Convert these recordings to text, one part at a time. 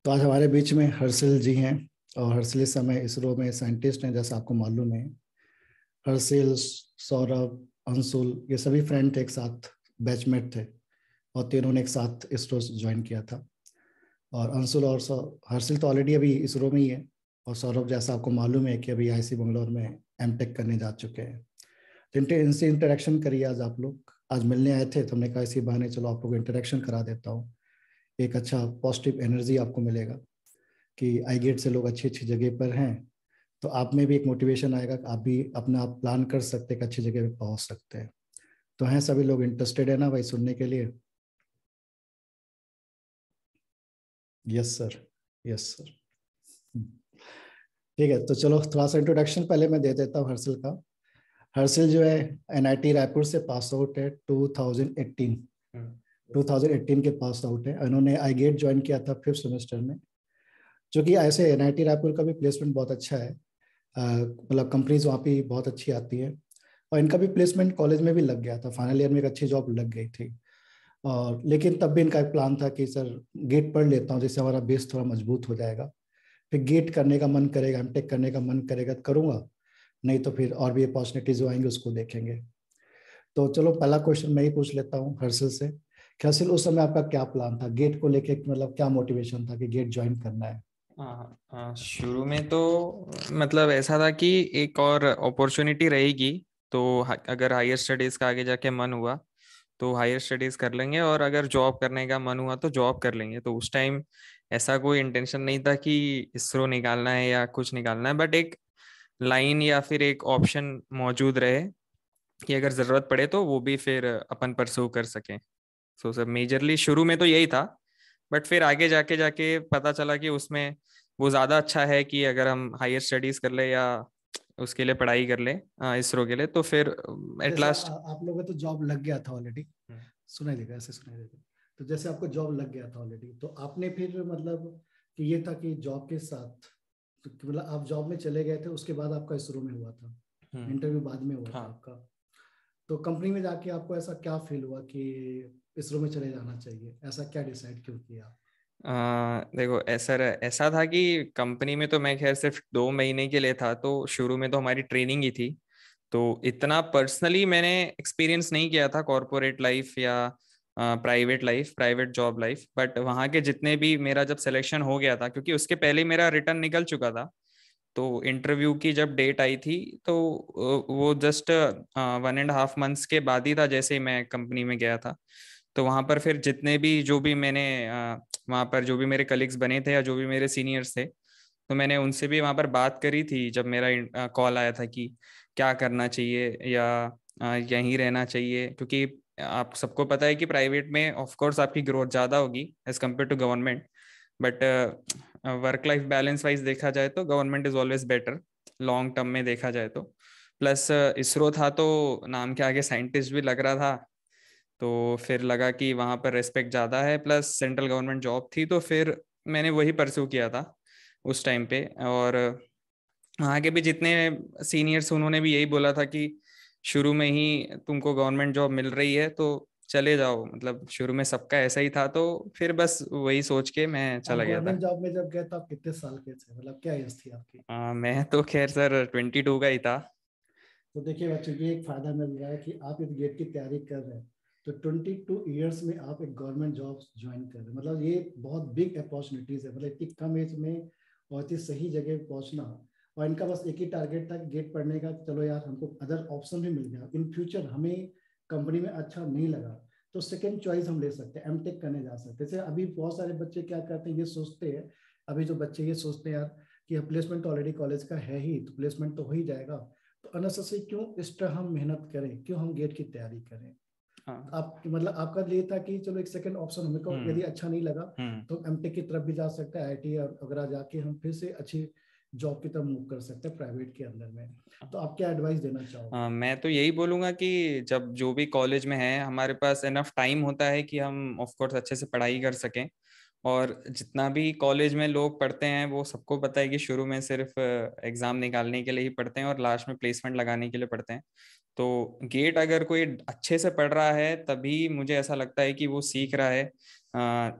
तो आज हमारे बीच में हर्षिल जी हैं। और हर्षिल इस समय इसरो में साइंटिस्ट हैं, जैसा आपको मालूम है। हर्षिल, सौरभ, अंशुल, ये सभी फ्रेंड थे, एक साथ बैचमेट थे और तीनों ने एक साथ इसरो ज्वाइन किया था। और अंशुल और हर्षिल तो ऑलरेडी अभी इसरो में ही है। और सौरभ, जैसा आपको मालूम है कि अभी आईआईसी बेंगलोर में एमटेक करने जा चुके हैं। तो इनसे इंटरेक्शन करिए। आज आप लोग आज मिलने आए थे तो हमने कहा इसी बहाने चलो आप लोग इंटरेक्शन करा देता हूँ। एक अच्छा पॉजिटिव एनर्जी आपको मिलेगा कि आई गेट से लोग अच्छी अच्छी जगह पर हैं। तो आप में भी एक मोटिवेशन आएगा कि आप भी अपना आप प्लान कर सकते हैं कि अच्छी जगह पे पहुंच सकते हैं। तो हैं सभी लोग इंटरेस्टेड है ना भाई सुनने के लिए? Yes sir, yes sir. ठीक है, तो चलो थोड़ा सा इंट्रोडक्शन पहले मैं दे देता हूँ हर्षिल का। हर्षिल जो है एनआईटी रायपुर से पास आउट है 2018। 2018 के पास आउट है। इन्होंने आई गेट ज्वाइन किया था 5th सेमेस्टर में। जो कि ऐसे एनआईटी रायपुर का भी प्लेसमेंट बहुत अच्छा है। मतलब कंपनीज वहाँ पे बहुत अच्छी आती है। और इनका भी प्लेसमेंट कॉलेज में भी लग गया था, फाइनल ईयर में एक अच्छी जॉब लग गई थी। और लेकिन तब भी इनका एक प्लान था कि सर गेट पढ़ लेता हूँ, जिससे हमारा बेस थोड़ा मजबूत हो जाएगा। फिर गेट करने का मन करेगा, एमटेक करने का मन करेगा तो करूँगा, नहीं तो फिर और भी अपॉर्चुनिटीज जो आएंगे उसको देखेंगे। तो चलो पहला क्वेश्चन मैं ही पूछ लेता हूँ हर्षिल से कि हर्षिल उस समय आपका क्या प्लान था गेट को लेके, मतलब क्या मोटिवेशन था कि गेट ज्वाइन करना है? हाँ हाँ, शुरू में तो मतलब ऐसा था कि एक और अपॉर्चुनिटी रहेगी। तो अगर हायर स्टडीज का आगे जाके मन हुआ तो हायर स्टडीज कर लेंगे, और अगर जॉब करने का मन हुआ तो जॉब कर लेंगे। तो उस टाइम ऐसा कोई इंटेंशन नहीं था कि इसरो निकालना है या कुछ निकालना है, बट एक लाइन या फिर एक ऑप्शन मौजूद रहे कि अगर जरूरत पड़े तो वो भी फिर अपन परस्यू कर सकें। सो सब मेजरली शुरू में तो यही था, बट फिर आगे जाके जाके पता चला कि उसमें वो ज़्यादा अच्छा है कि अगर हम हायर स्टडीज कर ले या उसके लिए पढ़ाई कर ले इसरो के लिए, तो फिर एट जैसे लास्ट। आप लोगों को तो जॉब लग गया था ऑलरेडी, सुनाई देगा ऐसे सुनाई देगा। तो जैसे आपको जॉब लग गया था ऑलरेडी, तो आपने फिर मतलब कि ये था कि जॉब के साथ तो मतलब आप जॉब में चले गए थे, उसके बाद आपका शुरू में हुआ था, इंटरव्यू बाद में हुआ था हाँ। आपका। तो कंपनी में जाके आपको ऐसा क्या फील हुआ कि इसरो में चले जाना चाहिए? ऐसा क्या डिसाइड क्यों किया? देखो, ऐसा था कि कंपनी में तो मैं खैर सिर्फ 2 महीने के लिए था, तो शुरू में तो हमारी ट्रेनिंग ही थी। तो इतना पर्सनली मैंने एक्सपीरियंस नहीं किया था कॉरपोरेट लाइफ या private life, private job life. But वहाँ के जितने भी, मेरा जब सिलेक्शन हो गया था, क्योंकि उसके पहले ही मेरा रिटर्न निकल चुका था। तो इंटरव्यू की जब डेट आई थी तो वो जस्ट 1.5 मंथ्स के बाद ही था जैसे ही मैं कंपनी में गया था। तो वहाँ पर फिर जितने भी जो भी मैंने वहाँ पर जो भी मेरे कलीग्स बने थे या जो भी मेरे सीनियर्स थे, तो मैंने उनसे भी वहाँ पर बात करी थी जब मेरा कॉल आया था कि क्या करना चाहिए या यहीं रहना चाहिए। क्योंकि आप सबको पता है कि प्राइवेट में ऑफ कोर्स आपकी ग्रोथ ज़्यादा होगी as compare to government, but work life balance wise देखा जाए तो government is always better, long term में देखा जाए तो। प्लस इसरो था तो नाम के आगे साइंटिस्ट भी लग रहा था, तो फिर लगा कि वहाँ पर रेस्पेक्ट ज़्यादा है, प्लस सेंट्रल गवर्नमेंट जॉब थी, तो फिर मैंने वही परस्यू किया था उस टाइम पे। और वहाँ के भी जितने सीनियर्स उन्होंने भी यही बोला था कि शुरू में ही तुमको गवर्नमेंट जॉब मिल रही है तो चले जाओ। मतलब शुरू में सबका ऐसा ही था, तो फिर बस वही सोच के मैं आप चला गया गवर्नमेंट था। जॉब में जब गए तो आप कितने साल के थे, मतलब क्या एज थी आपकी? मैं तो खैर सर 22 का ही था। तो देखिए बच्चों, ये एक फायदा मिल रहा है कि आप इस गेट की तैयारी कर रहे हैं तो 22 ईयर्स में आप एक गवर्नमेंट जॉब ज्वाइन कर रहे हैं, मतलब ये बहुत बिग अपॉर्चुनिटीज है। मतलब इतनी कम एज में और इतनी सही जगह पहुंचना। और इनका बस एक ही टारगेट था कि गेट पढ़ने का, चलो यार हमको अदर ऑप्शन भी मिल गया इन फ्यूचर, हमें कंपनी में अच्छा नहीं लगा तो सेकेंड चॉइस हम ले सकते हैं, एमटेक करने जा सकते हैं। जैसे अभी बहुत सारे बच्चे क्या करते हैं, ये सोचते हैं, अभी जो बच्चे ये सोचते हैं यार कि प्लेसमेंट तो ऑलरेडी कॉलेज का है ही, तो प्लेसमेंट तो हो ही जाएगा, तो अननेसेसरी क्यों एक्स्ट्रा हम मेहनत करें, क्यों हम गेट की तैयारी करें? हाँ। आप मतलब आपका लिए था कि चलो एक सेकंड ऑप्शन हमको हम्म। यदि अच्छा नहीं लगा हम्म। तो एमटेक की तरफ भी जा सकता है, आईआईटी वगैरह जाके हम फिर से अच्छी जॉब की तरफ मूव कर सकते हैं प्राइवेट के अंदर में। तो आप क्या एडवाइस देना चाहोगे? मैं तो यही बोलूंगा कि जब जो भी कॉलेज में है हमारे पास इनफ टाइम होता है कि हम ऑफ कोर्स अच्छे से पढ़ाई कर सकें। और जितना भी कॉलेज में लोग पढ़ते हैं वो सबको पता है कि शुरू में सिर्फ एग्जाम निकालने के लिए ही पढ़ते हैं और लास्ट में प्लेसमेंट लगाने के लिए पढ़ते हैं। तो गेट अगर कोई अच्छे से पढ़ रहा है तभी मुझे ऐसा लगता है कि वो सीख रहा है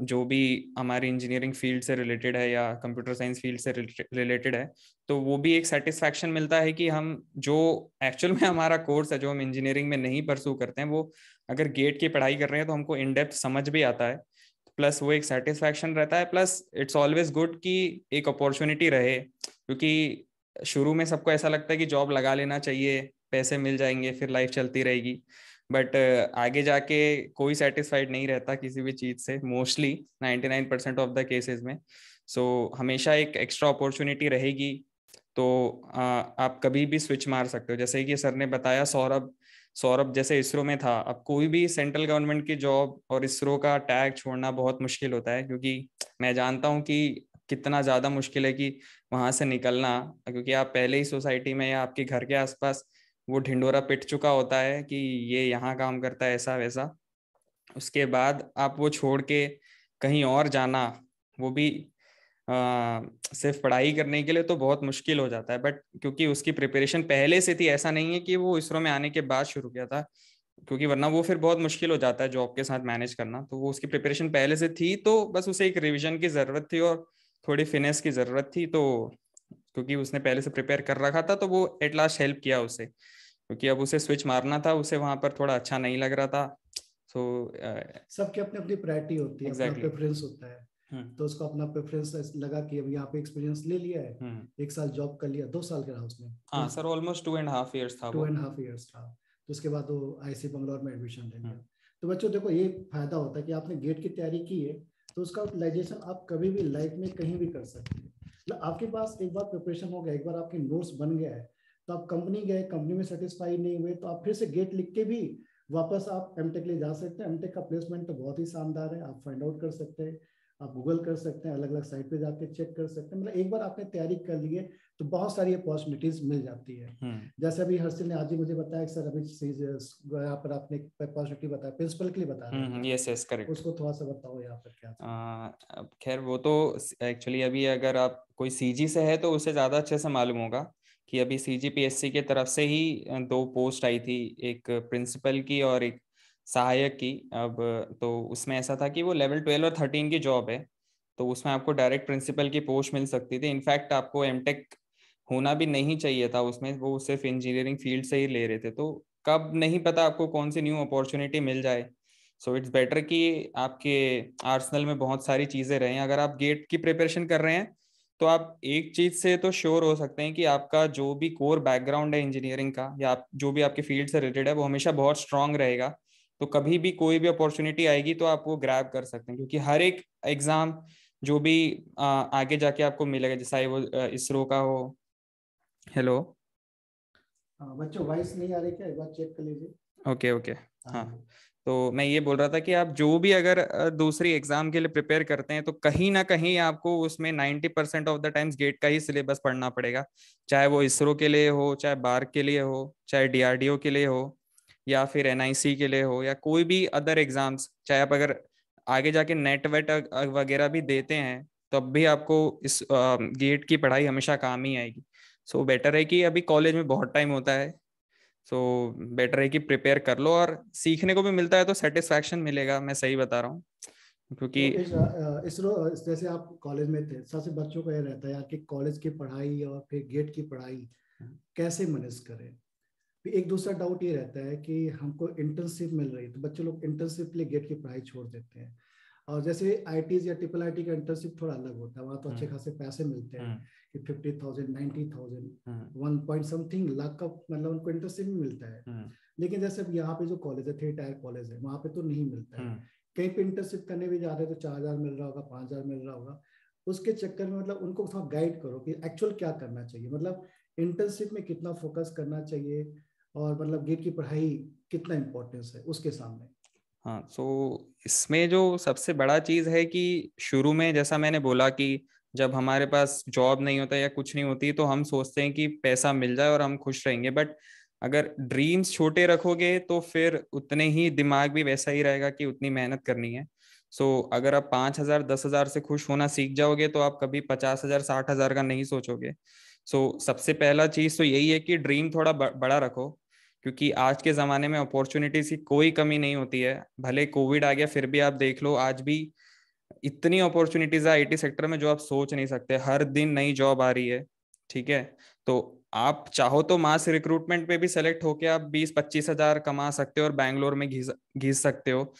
जो भी हमारी इंजीनियरिंग फील्ड से रिलेटेड है या कंप्यूटर साइंस फील्ड से रिलेटेड है। तो वो भी एक सेटिस्फैक्शन मिलता है कि हम जो एक्चुअल में हमारा कोर्स है जो हम इंजीनियरिंग में नहीं परस्यू करते हैं, वो अगर गेट की पढ़ाई कर रहे हैं तो हमको इन डेप्थ समझ भी आता है। प्लस वो एक सेटिस्फैक्शन रहता है। प्लस इट्स ऑलवेज गुड कि एक अपॉर्चुनिटी रहे, क्योंकि शुरू में सबको ऐसा लगता है कि जॉब लगा लेना चाहिए, पैसे मिल जाएंगे, फिर लाइफ चलती रहेगी। बट आगे जाके कोई सेटिस्फाइड नहीं रहता किसी भी चीज से, मोस्टली 99% ऑफ द केसेस में। सो हमेशा एक एक्स्ट्रा अपॉर्चुनिटी रहेगी, तो आप कभी भी स्विच मार सकते हो। जैसे कि सर ने बताया, सौरभ सौरभ जैसे इसरो में था। अब कोई भी सेंट्रल गवर्नमेंट की जॉब और इसरो का टैग छोड़ना बहुत मुश्किल होता है, क्योंकि मैं जानता हूँ कि कितना ज्यादा मुश्किल है कि वहां से निकलना, क्योंकि आप पहले ही सोसाइटी में या आपके घर के आसपास वो ढिंडोरा पिट चुका होता है कि ये यहाँ काम करता है ऐसा वैसा। उसके बाद आप वो छोड़ के कहीं और जाना, वो भी सिर्फ पढ़ाई करने के लिए, तो बहुत मुश्किल हो जाता है। बट क्योंकि उसकी प्रिपरेशन पहले से थी, ऐसा नहीं है कि वो इसरो में आने के बाद शुरू किया था, क्योंकि वरना वो फिर बहुत मुश्किल हो जाता है जॉब के साथ मैनेज करना। तो वो उसकी प्रिपरेशन पहले से थी, तो बस उसे एक रिवीजन की जरूरत थी और थोड़ी फिनेस की जरूरत थी। तो क्योंकि उसने पहले से प्रिपेयर कर रखा था, तो वो एट लास्ट हेल्प किया उसे, क्योंकि अब उसे स्विच मारना था, उसे वहां पर थोड़ा अच्छा नहीं लग रहा था। सो सबकी अपनी अपनी प्रायोरिटी होती है, अपना एग्जैक्टली। प्रेफरेंस होता है। तो उसको अपना प्रेफरेंस लगा कि अब यहाँ पे एक्सपीरियंस ले लिया है, 1 साल जॉब कर लिया, 2 साल के रहा उसमें। हाँ सर, ऑलमोस्ट 2.5 years था वो। 2.5 years था। तो उसके बाद वो आईसी बंगलौर में एडमिशन ले लिया। तो बच्चों देखो, ये फायदा होता है कि आपने गेट की तैयारी की है, तो उसका यूटिलाइजेशन आप कभी भी लाइफ में कहीं भी कर सकते हैं। मतलब आपके पास एक बार प्रिपरेशन हो गया, एक बार आपके नोट्स बन गया है, तो आप कंपनी गए, कंपनी में सेटिस्फाई नहीं हुए, तो आप फिर से गेट लिख के भी वापस आप एमटेक ले जा सकते हैं। एमटेक का प्लेसमेंट तो बहुत ही शानदार है, आप फाइंड आउट कर सकते हैं, आप गूगल कर सकते हैं, अलग अलग साइट पे जाके चेक कर सकते हैं। मतलब एक बार आपने तैयारी कर ली है तो बहुत सारी अपॉर्चुनिटीज मिल जाती है। जैसे अभी हर्षिल ने आज ही मुझे बताया कि सर अभी यहाँ पर आपने अपॉर्चुनिटी बताया, प्रिंसिपल के लिए बता रहे हैं। Yes yes correct. उसको थोड़ा सा बताओ यहाँ पर क्या था। खैर वो तो एक्चुअली अभी अगर आप कोई सीजी से है तो उसे ज़्यादा अच्छे से मालूम होगा कि अभी सीजीपीएससी के तरफ से ही 2 पोस्ट आई थी, एक प्रिंसिपल की और एक सहायक की। अब तो उसमें ऐसा था कि वो लेवल 12 और 13 की जॉब है, तो उसमें आपको डायरेक्ट प्रिंसिपल की पोस्ट मिल सकती थी। इनफैक्ट आपको एमटेक होना भी नहीं चाहिए था उसमें, वो सिर्फ इंजीनियरिंग फील्ड से ही ले रहे थे। तो कब नहीं पता आपको कौन सी न्यू अपॉर्चुनिटी मिल जाए। सो इट्स बेटर कि आपके आर्सेनल में बहुत सारी चीजें रहें। अगर आप गेट की प्रिपरेशन कर रहे हैं तो आप एक चीज से तो श्योर हो सकते हैं कि आपका जो भी कोर बैकग्राउंड है इंजीनियरिंग का, या आप जो भी आपके फील्ड से रिलेटेड है, वो हमेशा बहुत स्ट्रांग रहेगा। तो कभी भी कोई भी अपॉर्चुनिटी आएगी तो आप वो ग्रैब कर सकते हैं, क्योंकि हर एक एग्जाम जो भी आगे जाके आपको मिलेगा, जैसा वो इसरो का हो। हेलो। बच्चों वॉइस नहीं आ रही क्या, एक बार चेक कर लीजिए। Okay okay. हाँ, तो मैं ये बोल रहा था कि आप जो भी अगर दूसरी एग्जाम के लिए प्रिपेयर करते हैं तो कहीं ना कहीं आपको उसमें 90% ऑफ द टाइम्स गेट का ही सिलेबस पढ़ना पड़ेगा। चाहे वो इसरो के लिए हो, चाहे बार्क के लिए हो, चाहे डीआरडीओ के लिए हो, या फिर एनआईसी के लिए हो, या कोई भी अदर एग्जाम्स। चाहे आप अगर आगे जाके नेट वेट वगैरह भी देते हैं, तब भी आपको इस गेट की पढ़ाई हमेशा काम ही आएगी। सो बेटर है कि अभी कॉलेज में बहुत टाइम होता है, सो बेटर है कि प्रिपेयर कर लो, और सीखने को भी मिलता है तो सेटिस्फैक्शन मिलेगा। मैं सही बता रहा हूँ क्योंकि तो इसरो जैसे आप कॉलेज में थे, सबसे बच्चों को यह रहता है यार कि कॉलेज की पढ़ाई और फिर गेट की पढ़ाई कैसे मैनेज करें। फिर एक दूसरा डाउट ये रहता है कि हमको इंटर्नशिप मिल रही है, तो बच्चे लोग इंटर्नशिप के लिए गेट की पढ़ाई छोड़ देते हैं। और जैसे आईटीज या ट्रिपल आईटी का इंटर्नशिप थोड़ा अलग होता है, वहाँ तो अच्छे खासे पैसे मिलते हैं कि 50,000 90,000 1 पॉइंट समथिंग लाख का मतलब उनको इंटर्नशिप में मिलता है। लेकिन जैसे अब यहाँ पे जो कॉलेज है, 3 टायर कॉलेज है, वहाँ पे तो नहीं मिलता है। कहीं पे इंटर्नशिप करने भी जा रहे हैं तो 4,000 मिल रहा होगा, 5,000 मिल रहा होगा। उसके चक्कर में मतलब उनको थोड़ा गाइड करो कि एक्चुअल क्या करना चाहिए, मतलब इंटर्नशिप में कितना फोकस करना चाहिए, और मतलब गेट की पढ़ाई कितना इंपॉर्टेंस है उसके सामने। हाँ, सो इसमें जो सबसे बड़ा चीज है कि शुरू में जैसा मैंने बोला कि जब हमारे पास जॉब नहीं होता या कुछ नहीं होती तो हम सोचते हैं कि पैसा मिल जाए और हम खुश रहेंगे। बट अगर ड्रीम्स छोटे रखोगे तो फिर उतने ही दिमाग भी वैसा ही रहेगा कि उतनी मेहनत करनी है। सो अगर आप 5,000 10,000 से खुश होना सीख जाओगे तो आप कभी 50,000 60,000 का नहीं सोचोगे। सो सबसे पहला चीज तो यही है कि ड्रीम थोड़ा बड़ा रखो, क्योंकि आज के ज़माने में अपॉर्चुनिटीज़ की कोई कमी नहीं होती है। भले कोविड आ गया फिर भी आप देख लो, आज भी इतनी अपॉर्चुनिटीज़ है आईटी सेक्टर में जो आप सोच नहीं सकते। हर दिन नई जॉब आ रही है, ठीक है। तो आप चाहो तो मास रिक्रूटमेंट पे भी सेलेक्ट होके आप 20-25 हज़ार कमा सकते हो और बैंगलोर में घिस घिस सकते हो।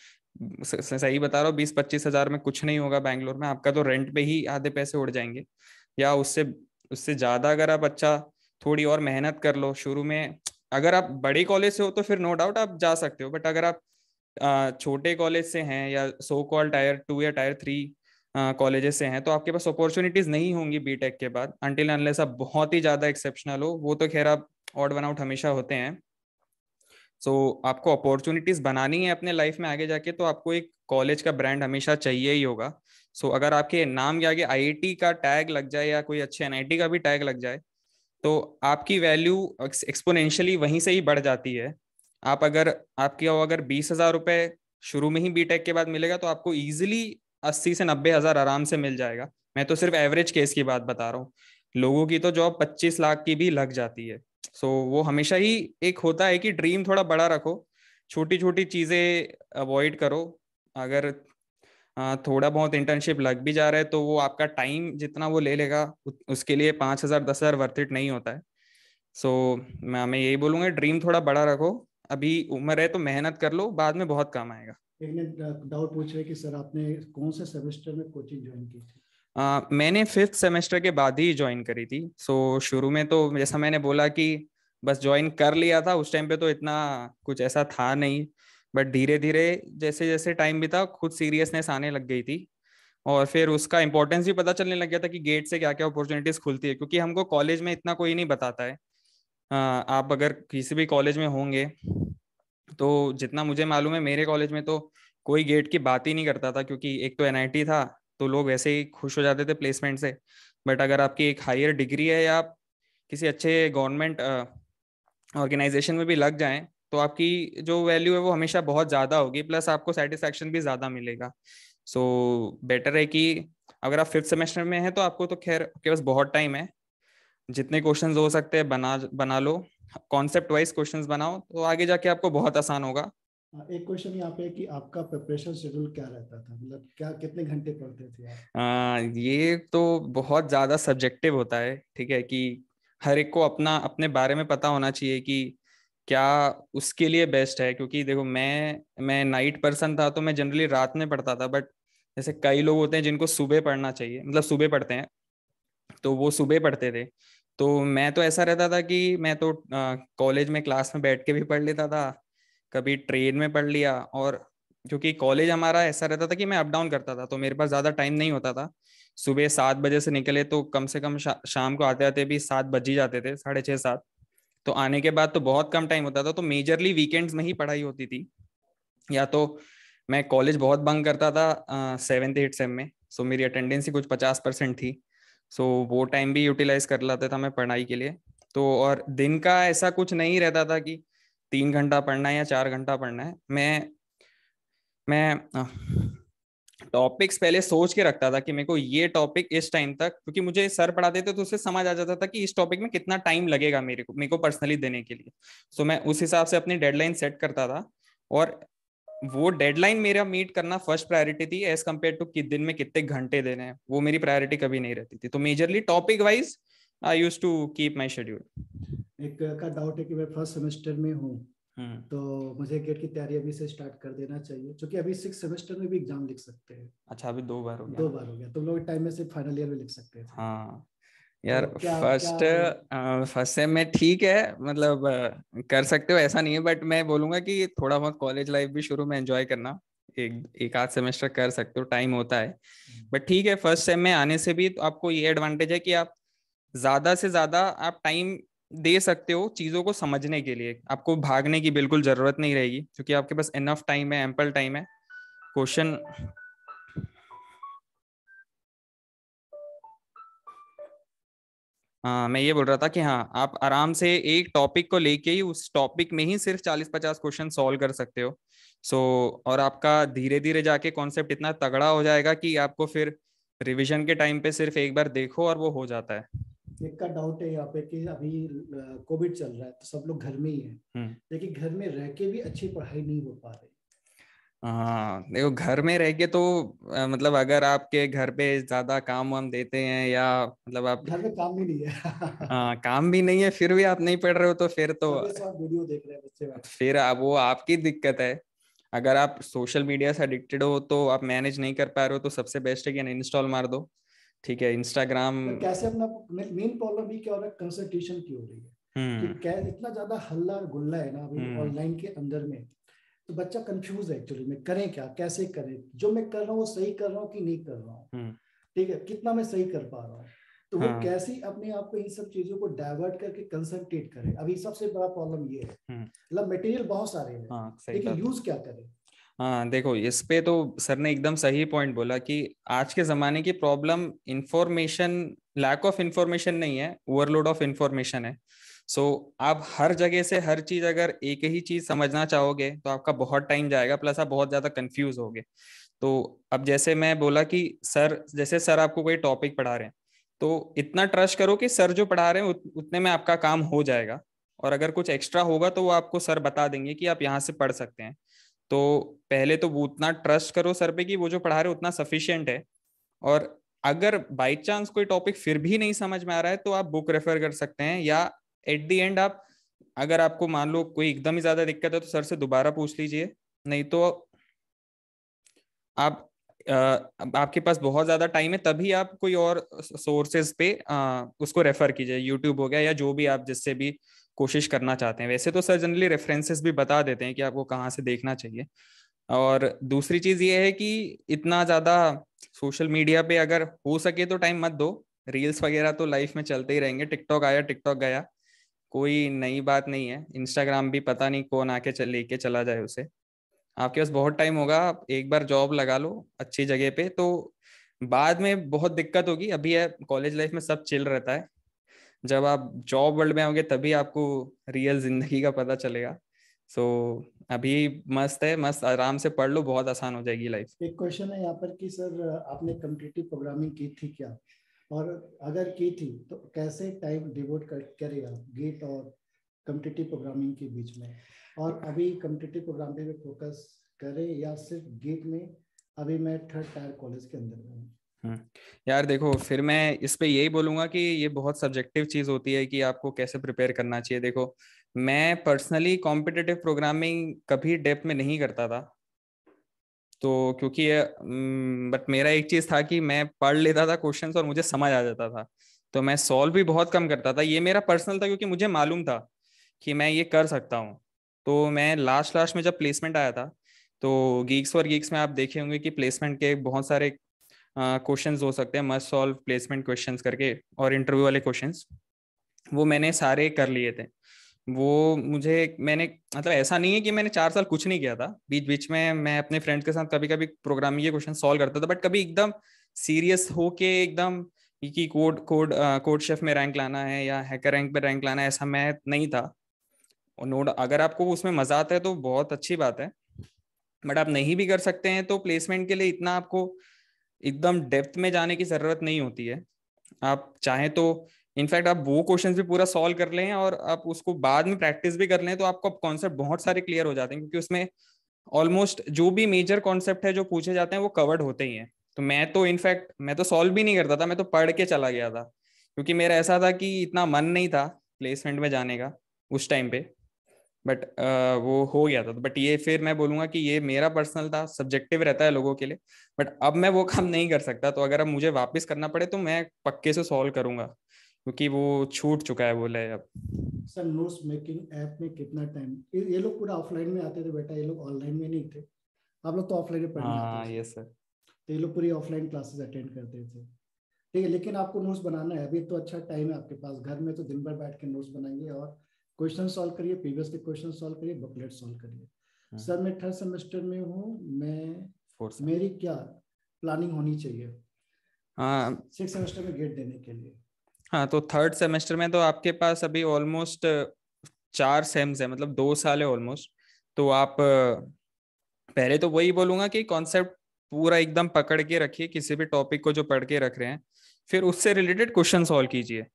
सही बता रहा हूँ, 20-25 हज़ार में कुछ नहीं होगा बैंगलोर में, आपका तो रेंट पे ही आधे पैसे उड़ जाएंगे। या उससे उससे ज्यादा अगर आप अच्छा थोड़ी और मेहनत कर लो शुरू में। अगर आप बड़े कॉलेज से हो तो फिर नो डाउट आप जा सकते हो, बट अगर आप छोटे कॉलेज से हैं या सो कॉल टायर 2 या टायर 3 कॉलेजेस से हैं तो आपके पास अपॉर्चुनिटीज नहीं होंगी बीटेक के बाद, अनटिल अनलेस आप बहुत ही ज्यादा एक्सेप्शनल हो। वो तो खैर आप ऑड वन आउट हमेशा होते हैं। सो आपको अपॉर्चुनिटीज बनानी है अपने लाइफ में आगे जाके, तो आपको एक कॉलेज का ब्रांड हमेशा चाहिए ही होगा। सो अगर आपके नाम के आगे आईआईटी का टैग लग जाए या कोई अच्छे एनआईटी का भी टैग लग जाए तो आपकी वैल्यू एक्सपोनेंशियली वहीं से ही बढ़ जाती है। आप अगर अगर 20,000 रुपए शुरू में ही बीटेक के बाद मिलेगा तो आपको इजीली 80 से 90 हज़ार आराम से मिल जाएगा। मैं तो सिर्फ एवरेज केस की बात बता रहा हूँ, लोगों की तो जॉब 25 लाख की भी लग जाती है। सो वो हमेशा ही एक होता है कि ड्रीम थोड़ा बड़ा रखो, छोटी छोटी चीजें अवॉइड करो। अगर थोड़ा बहुत इंटर्नशिप लग भी जा रहा है तो वो आपका टाइम जितना वो ले लेगा उसके लिए 5,000 10,000 वर्थ इट नहीं होता है। सो मैं यही बोलूंगा, ड्रीम थोड़ा बड़ा रखो, अभी उम्र है तो मेहनत कर लो, बाद में बहुत काम आएगा। एक ने डाउट पूछ रहे कि सर आपने कौन से सेमेस्टर में कोचिंग ज्वाइन की थी? मैंने 5th सेमेस्टर के बाद ही ज्वाइन करी थी। सो शुरू में तो जैसा मैंने बोला कि बस ज्वाइन कर लिया था, उस टाइम पे तो इतना कुछ ऐसा था नहीं। बट धीरे धीरे जैसे जैसे टाइम बीता खुद सीरियसनेस आने लग गई थी, और फिर उसका इंपॉर्टेंस भी पता चलने लग गया था कि गेट से क्या क्या अपॉर्चुनिटीज खुलती है, क्योंकि हमको कॉलेज में इतना कोई नहीं बताता है। आप अगर किसी भी कॉलेज में होंगे तो जितना मुझे मालूम है मेरे कॉलेज में तो कोई गेट की बात ही नहीं करता था, क्योंकि एक तो एनआईटी था तो लोग वैसे ही खुश हो जाते थे प्लेसमेंट से। बट अगर आपकी एक हायर डिग्री है या आप किसी अच्छे गवर्नमेंट ऑर्गेनाइजेशन में भी लग जाएं तो आपकी जो वैल्यू है वो हमेशा बहुत ज़्यादा होगी, प्लस आपको सेटिस्फैक्शन भी ज़्यादा मिलेगा। सो बेटर है कि अगर आप 5th सेमेस्टर में हैं तो आपको तो खैर आपके पास बहुत टाइम है, जितने क्वेश्चंस हो सकते हैं बना बना लो, कॉन्सेप्ट वाइज क्वेश्चंस बनाओ तो आगे जाके आपको बहुत आसान होगा। एक क्वेश्चन यहाँ पे है कि आपका प्रिपरेशन शेड्यूल क्या रहता था, मतलब क्या कितने घंटे पढ़ते थे आप? ये तो बहुत ज़्यादा सब्जेक्टिव होता है, ठीक है, कि हर एक को अपना अपने बारे में पता होना चाहिए कि क्या उसके लिए बेस्ट है। क्योंकि देखो मैं नाइट पर्सन था तो मैं जनरली रात में पढ़ता था, बट जैसे कई लोग होते हैं जिनको सुबह पढ़ना चाहिए, मतलब सुबह पढ़ते हैं तो वो सुबह पढ़ते थे। तो मैं तो ऐसा रहता था कि मैं तो कॉलेज में क्लास में बैठ के भी पढ़ लेता था, कभी ट्रेन में पढ़ लिया। और क्योंकि कॉलेज हमारा ऐसा रहता था कि मैं अप डाउन करता था तो मेरे पास ज़्यादा टाइम नहीं होता था। सुबह 7 बजे से निकले तो कम से कम शाम को आते आते भी 7 बज ही जाते थे, 6:30 7। तो आने के बाद तो बहुत कम टाइम होता था, तो मेजरली वीकेंड्स में ही पढ़ाई होती थी। या तो मैं कॉलेज बहुत बंक करता था 7th 8th सेम में, सो मेरी अटेंडेंस ही कुछ 50% थी। सो वो टाइम भी यूटिलाइज कर लेता था मैं पढ़ाई के लिए। तो और दिन का ऐसा कुछ नहीं रहता था कि 3 घंटा पढ़ना है या 4 घंटा पढ़ना है। मैं टॉपिक्स पहले सोच के रखता था कि मेरे को ये टॉपिक इस टाइम तक, क्योंकि मुझे सर पढ़ाते थे तो उससे समझ आ जाता था कि इस टॉपिक में कितना टाइम लगेगा मेरे को पर्सनली देने के लिए। सो मैं उस हिसाब से अपनी डेडलाइन सेट करता था, और वो डेडलाइन मेरा मीट करना फर्स्ट प्रायोरिटी थी एज कम्पेयर टू कि दिन में कितने घंटे देने हैं, वो मेरी प्रायोरिटी कभी नहीं रहती थी। तो majorly topic wise I use to keep my schedule. एक का डाउट है कि मैं फर्स्ट सेमेस्टर में हूँ, तो मुझे गेट की तैयारी अभी से स्टार्ट कर देना चाहिए, क्योंकि अभी 6 सेमेस्टर में भी एग्जाम लिख सकते हैं। अच्छा, अभी 2 बार हो गया 2 ना? बार हो गया, तुम लोग टाइम में सिर्फ फाइनल ईयर में लिख सकते थे। हाँ यार, तो क्या क्या फर्स्ट सेम में ठीक है, मतलब कर सकते हो ऐसा नहीं है, बट मैं बोलूंगा कि थोड़ा बहुत कॉलेज लाइफ भी शुरू में एंजॉय करना, एक आध सेमेस्टर कर सकते हो, टाइम होता है। बट ठीक है, फर्स्ट सेम में आने से भी तो आपको ये एडवांटेज है कि आप ज्यादा से ज्यादा आप टाइम दे सकते हो चीजों को समझने के लिए, आपको भागने की बिल्कुल जरूरत नहीं रहेगी क्योंकि आपके पास इनफ टाइम है, एम्पल टाइम है। क्वेश्चन हाँ, मैं ये बोल रहा था कि हाँ, आप आराम से एक टॉपिक को लेके ही उस टॉपिक में ही सिर्फ 40-50 क्वेश्चन सॉल्व कर सकते हो। सो और आपका धीरे धीरे जाके कॉन्सेप्ट इतना तगड़ा हो जाएगा कि आपको फिर रिवीजन के टाइम पे सिर्फ एक बार देखो और वो हो जाता है। एक का डाउट है यहाँ पे कि अभी कोविड चल रहा है तो सब लोग घर में ही है, लेकिन घर में रह के भी अच्छी पढ़ाई नहीं हो पा रही। हाँ देखो, घर में रह के तो मतलब अगर आपके घर पे ज्यादा काम वाम देते हैं या मतलब आप घर में काम भी नहीं है। काम भी नहीं है फिर भी आप नहीं पढ़ रहे हो तो फिर तो सब इस वक्त वीडियो देख रहे हैं बच्चे बैठ फिर वो आपकी दिक्कत है। अगर आप सोशल मीडिया से एडिक्टेड हो तो आप मैनेज नहीं कर पा रहे हो तो सबसे बेस्ट है कि अनइंस्टॉल मार दो। ठीक है, इंस्टाग्राम। के। कैसे अपना मेन प्रॉब्लम भी क्या हो रहा है, कंसंट्रेशन की हो रही है कि क्या इतना ज्यादा हल्ला गुल्ला है ना अभी ऑनलाइन के अंदर में, तो बच्चा कंफ्यूज है एक्चुअली में करें क्या, कैसे करें, जो मैं कर रहा हूँ वो सही कर रहा हूँ कि नहीं कर रहा हूँ, ठीक है, कितना मैं सही कर पा रहा हूँ। तो वो कैसे अपने आप को इन सब चीजों को डाइवर्ट करके कंसंट्रेट करे, अभी सबसे बड़ा प्रॉब्लम ये है। मतलब मटेरियल बहुत सारे हैं, लेकिन यूज क्या करें। हाँ देखो, इस पे तो सर ने एकदम सही पॉइंट बोला कि आज के जमाने की problem information, lack of information नहीं है, ओवरलोड ऑफ इंफॉर्मेशन है। सो आप हर जगह से हर चीज अगर एक ही चीज समझना चाहोगे तो आपका बहुत टाइम जाएगा, प्लस आप बहुत ज्यादा कंफ्यूज होगे। तो अब जैसे मैं बोला कि सर, जैसे सर आपको कोई टॉपिक पढ़ा रहे हैं तो इतना ट्रस्ट करो कि सर जो पढ़ा रहे हैं उतने में आपका काम हो जाएगा। और अगर कुछ एक्स्ट्रा होगा तो वो आपको सर बता देंगे कि आप यहाँ से पढ़ सकते हैं। तो पहले तो वो उतना ट्रस्ट करो सर पे कि वो जो पढ़ा रहे उतना सफिशियंट है। और अगर बाई चांस कोई टॉपिक फिर भी नहीं समझ में आ रहा है तो आप बुक रेफर कर सकते हैं, या एट द एंड आप, अगर आपको मान लो कोई एकदम ही ज्यादा दिक्कत है तो सर से दोबारा पूछ लीजिए। नहीं तो आप अब आपके पास बहुत ज्यादा टाइम है तभी आप कोई और सोर्सेज पे उसको रेफर कीजिए, यूट्यूब हो गया या जो भी आप जिससे भी कोशिश करना चाहते हैं। वैसे तो सर जनरली रेफरेंसेस भी बता देते हैं कि आपको कहाँ से देखना चाहिए। और दूसरी चीज ये है कि इतना ज्यादा सोशल मीडिया पे अगर हो सके तो टाइम मत दो। रील्स वगैरह तो लाइफ में चलते ही रहेंगे, टिकटॉक आया टिकटॉक गया, कोई नई बात नहीं है। इंस्टाग्राम भी पता नहीं कौन आके लेके चला जाए उसे। आपके पास बहुत टाइम होगा, आप एक बार जॉब लगा लो अच्छी जगह पे तो बाद में बहुत दिक्कत होगी। अभी है कॉलेज लाइफ में सब चिल रहता है, जब आप जॉब वर्ल्ड में आओगे तभी आपको रियल जिंदगी का पता चलेगा। सो अभी मस्त है, मस्त आराम से पढ़ लो, बहुत आसान हो जाएगी लाइफ। एक क्वेश्चन है यहाँ पर कि सर आपने कम्पिटिटिव प्रोग्रामिंग की थी क्या, और अगर की थी तो कैसे टाइम डिवोट करेगा गेट और कम्पिटिटिव प्रोग्रामिंग के बीच में, और अभी कम्पिटिटिव प्रोग्रामिंग में फोकस करे या सिर्फ गेट में। अभी मैं थर्ड टायर कॉलेज के अंदर में हूँ। यार देखो, फिर मैं इस पे यही बोलूंगा कि ये बहुत सब्जेक्टिव चीज होती है कि आपको कैसे प्रिपेयर करना चाहिए। देखो, मैं पर्सनली कॉम्पिटिटिव प्रोग्रामिंग कभी डेप्थ में नहीं करता था, तो क्योंकि बट मेरा एक चीज था कि मैं पढ़ लेता था क्वेश्चंस और मुझे समझ आ जाता था, तो मैं सॉल्व भी बहुत कम करता था। ये मेरा पर्सनल था क्योंकि मुझे मालूम था कि मैं ये कर सकता हूँ। तो मैं लास्ट लास्ट में जब प्लेसमेंट आया था, तो गीक्स फॉर गीक्स में आप देखे होंगे कि प्लेसमेंट के बहुत सारे क्वेश्चंस हो सकते हैं, मस्ट सॉल्व प्लेसमेंट क्वेश्चंस करके, और इंटरव्यू वाले क्वेश्चंस, वो मैंने सारे कर लिए थे। वो मुझे, मैंने मतलब ऐसा नहीं है कि मैंने 4 साल कुछ नहीं किया था, बीच बीच में मैं अपने फ्रेंड्स के साथ कभी कभी प्रोग्रामिंग के क्वेश्चन सॉल्व करता था, बट कभी एकदम सीरियस होके एकदम कि कोड शेफ में रैंक लाना है या हैकर रैंक पे रैंक लाना है, ऐसा मैं नहीं था। और नोड, अगर आपको उसमें मजा आता है तो बहुत अच्छी बात है, बट आप नहीं भी कर सकते हैं तो प्लेसमेंट के लिए इतना आपको एकदम डेप्थ में जाने की जरूरत नहीं होती है। आप चाहें तो इनफैक्ट आप वो क्वेश्चंस भी पूरा सॉल्व कर लें और आप उसको बाद में प्रैक्टिस भी कर लें तो आपको कॉन्सेप्ट बहुत सारे क्लियर हो जाते हैं, क्योंकि उसमें ऑलमोस्ट जो भी मेजर कॉन्सेप्ट है जो पूछे जाते हैं वो कवर्ड होते ही हैं। तो मैं तो इनफैक्ट मैं तो सॉल्व भी नहीं करता था, मैं तो पढ़ के चला गया था, क्योंकि मेरा ऐसा था कि इतना मन नहीं था प्लेसमेंट में जाने का उस टाइम पे। बट वो हो गया था। बट ये फिर मैं बोलूंगा कि ये मेरा पर्सनल था, सब्जेक्टिव रहता है लोगों के लिए। बट अब मैं वो काम नहीं कर सकता, तो अगर अब मुझे वापस करना पड़े तो मैं पक्के से सॉल्व करूंगा, क्योंकि वो छूट चुका है वो लय अब। सर नोट्स मेकिंग ऐप में कितना टाइम, ये लोग पूरा ऑफलाइन में आते थे बेटा, ये लोग ऑनलाइन में नहीं थे। आप लोग तो ऑफलाइन में पढ़ने हाँ आते थे, ये सर। तो ये लोग पूरी ऑफलाइन क्लासेस अटेंड करते थे, ठीक है। लेकिन आपको नोट्स बनाना है, अभी तो अच्छा टाइम है आपके पास, घर में तो दिन भर बैठ के नोट्स बनाएंगे और क्वेश्चन सॉल्व करिए, प्रीवियस के क्वेश्चन सॉल्व करिए, बुकलेट सॉल्व करिए। सर मैं थर्ड सेमेस्टर में हूँ, मैं मेरी क्या प्लानिंग होनी चाहिए हाँ 6 सेमेस्टर में गेट देने के लिए। हाँ, तो थर्ड सेमेस्टर में तो आपके पास अभी ऑलमोस्ट 4 सेम्स है, मतलब 2 साल है ऑलमोस्ट। तो आप पहले तो वही बोलूंगा कि कॉन्सेप्ट पूरा एकदम पकड़ के रखिए, किसी भी टॉपिक को जो पढ़ के रख रहे हैं, फिर उससे रिलेटेड क्वेश्चन सॉल्व कीजिए।